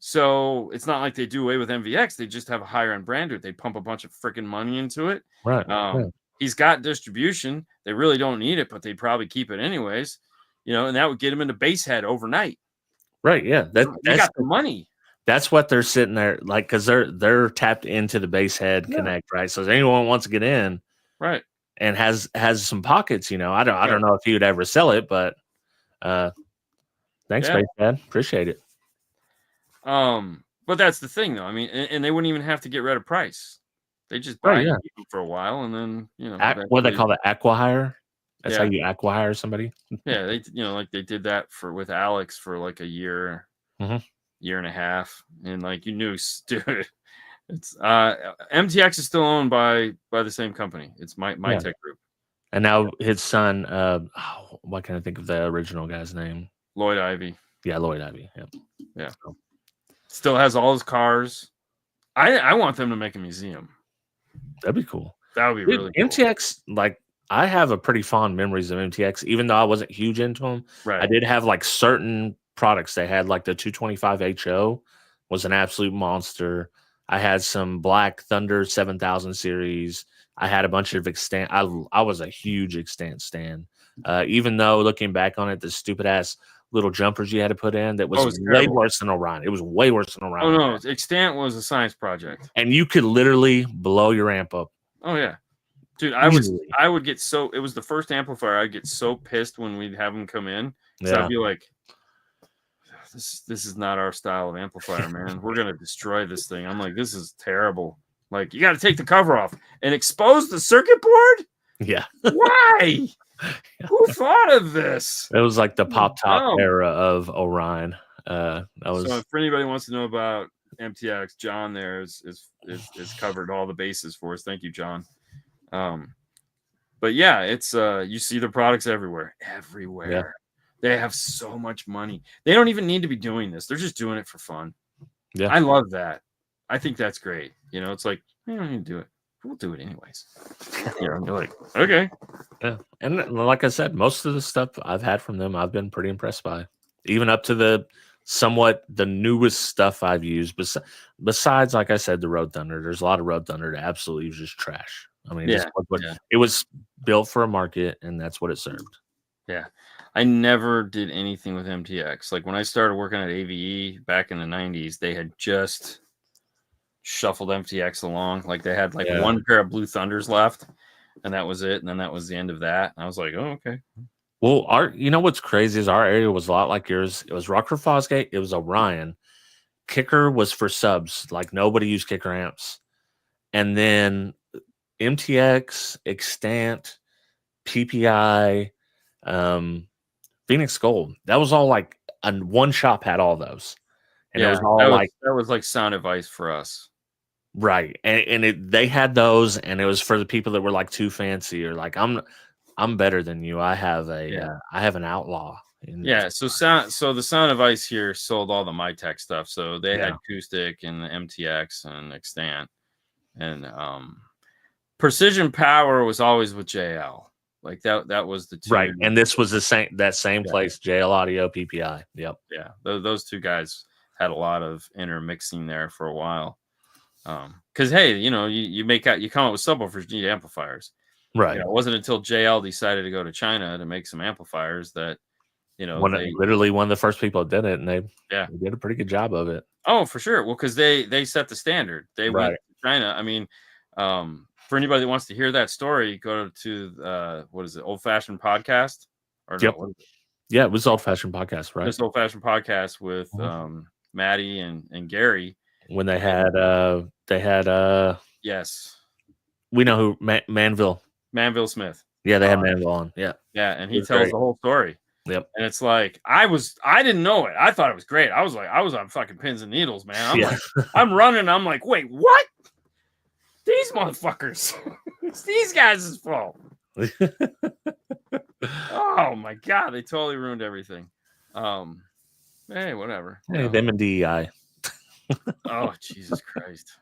So it's not like they do away with MVX. They just have a higher end brand. They pump a bunch of freaking money into it. right, yeah, He's got distribution. They really don't need it, but they'd probably keep it anyways. And that would get him into Basehead overnight. right, yeah. They got the money. That's what they're sitting there like, because they're tapped into the base head connect, right? So if anyone wants to get in, Right. and has some pockets, I don't Right. know if he would ever sell it, but thanks, Yeah. base head, appreciate it. But that's the thing, though. I mean, and they wouldn't even have to get rid of price. They just buy Right, it yeah. and keep them for a while, and then What they eventually, call it, acqui-hire. That's how yeah, you acqui-hire somebody. yeah. They like they did that with Alex for like a year, Mhm. year and a half, and like you knew, dude. It's MTX is still owned by the same company. It's my Yeah. Tech Group. And now his son, why can't I think of the original guy's name? Lloyd Ivy. Yeah, Lloyd Ivy. Yeah. Yeah. So, Still has all his cars. I want them to make a museum. that'd be cool. That would be Dude, really cool. MTX, like, I have a pretty fond memories of MTX, even though I wasn't huge into them. Right. I did have like certain products they had, like the 225HO was an absolute monster. I had some Black Thunder 7000 series. I had a bunch of extant. I was a huge extant stan. Even though looking back on it, the stupid ass little jumpers you had to put in, that was way terrible. worse than Orion. It was way worse than Orion. Oh no, Extant was a science project. And you could literally blow your amp up. Oh yeah. Dude, Easily. I would get so, it was the first amplifier. I'd get so pissed when we'd have them come in. So Yeah. I'd be like, this is not our style of amplifier, man. We're gonna destroy this thing. I'm like, this is terrible. Like, you got to take the cover off and expose the circuit board. Yeah. Why? Who thought of this? It was like the pop top No. era of Orion. That was So if anybody wants to know about MTX, John there is covered all the bases for us. Thank you, John. But yeah, it's you see the products everywhere. Yeah. They have so much money. They don't even need to be doing this. They're just doing it for fun. Yeah. I love that. I think that's great. It's like, you don't need to do it. We'll do it anyways. You're like, okay. Yeah. And like I said, most of the stuff I've had from them, I've been pretty impressed by. Even up to the newest stuff I've used. Besides, like I said, the Road Thunder. There's a lot of Road Thunder that absolutely was just trash. I mean, it was built for a market, and that's what it served. Yeah. I never did anything with MTX. Like when I started working at AVE back in the 90s, they had just shuffled MTX along. Like they had one pair of Blue Thunders left, and that was it. And then that was the end of that. And I was like, oh, okay. Well, what's crazy is our area was a lot like yours. It was Rockford Fosgate. It was Orion. Kicker was for subs. Like nobody used kicker amps. And then MTX, Extant, PPI, Phoenix Gold. That was all like one shop had all those, and it was all that was like sound advice for us. right. And they had those, and it was for the people that were like too fancy or like I'm better than you. I have I have an outlaw. So the sound advice here sold all the MyTech stuff. So they had acoustic and the MTX and extant, and Precision Power was always with JL. Like that was the two. Right. And this was the same place, JL Audio, PPI. Yep. Yeah. Those two guys had a lot of intermixing there for a while. Because hey, you come up with subwoofers, you need amplifiers. Right. It wasn't until JL decided to go to China to make some amplifiers that literally one of the first people that did it, and they did a pretty good job of it. Oh, for sure. Well, because they set the standard. They went to China. I mean, for anybody that wants to hear that story, go to what is it, Old Fashioned Podcast? Or no, yeah, it was Old Fashioned Podcast, right? This Old Fashioned Podcast with Maddie and Gary. When they had yes, we know who Manville Smith. Yeah, they had Manville on. Yeah, and he tells the whole story. Yep. And it's like I didn't know it. I thought it was great. I was on fucking pins and needles, man. I'm running. I'm like, wait, what? These motherfuckers. It's these guys' fault. Oh my god, they totally ruined everything. Hey, whatever. Hey, them and DEI. Oh, Jesus Christ.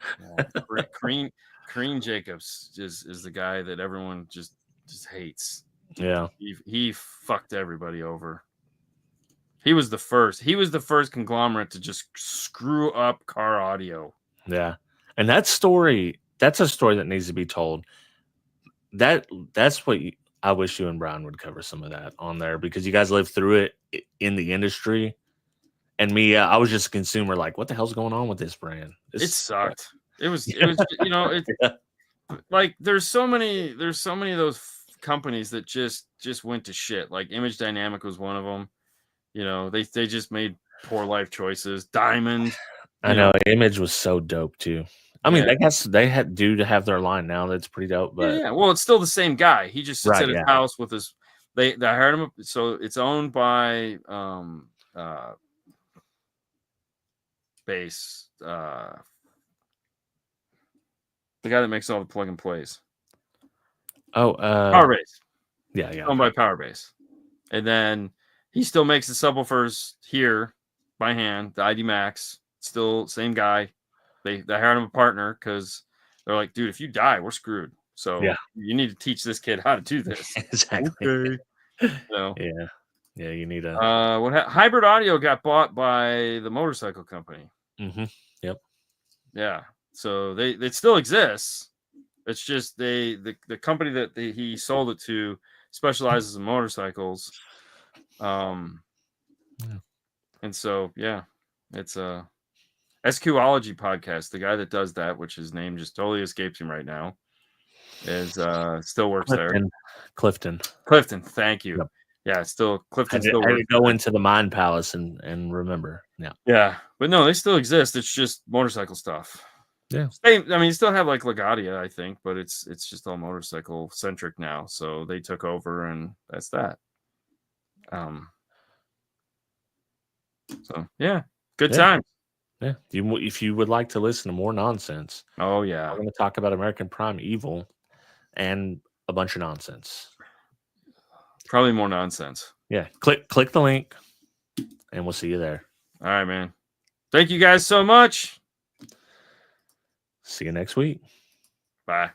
Crean Jacobs is the guy that everyone just hates. Yeah. He fucked everybody over. He was the first conglomerate to just screw up car audio. Yeah. And that's a story that needs to be told. That's what I wish you and Brian would cover some of that on there, because you guys lived through it in the industry. And me, I was just a consumer, like, what the hell's going on with this brand? It sucked. It was like there's so many of those companies that just went to shit. Like Image Dynamic was one of them. They just made poor life choices. Diamond. I know Image was so dope too. I mean, I guess they had to have their line now. That's pretty dope. But well, it's still the same guy. He just sits at his house with his. They hired him. So it's owned by Base. The guy that makes all the plug and plays. Oh, Powerbase. Yeah. Owned by Powerbase. And then he still makes the subwoofers here by hand, the ID Max. Still same guy. They hired him a partner because they're like, dude, if you die, we're screwed. So you need to teach this kid how to do this. Exactly. Okay. Yeah, you need a Hybrid Audio got bought by the motorcycle company. Mm-hmm. Yep. Yeah. So it still exists. It's just the company that he sold it to specializes in motorcycles. And so it's a SQology podcast. The guy that does that, which his name just totally escapes him right now, is still works there. Clifton. Thank you. Yep. Yeah, Clifton still works. Go into the Mind Palace and remember. Yeah, but no, they still exist. It's just motorcycle stuff. Yeah. You still have like Legadia, I think, but it's just all motorcycle centric now. So they took over, and that's that. So good time. Yeah. If you would like to listen to more nonsense, oh yeah, we're going to talk about American Prime Evil and a bunch of nonsense. Probably more nonsense. Yeah. Click the link, and we'll see you there. All right, man. Thank you guys so much. See you next week. Bye.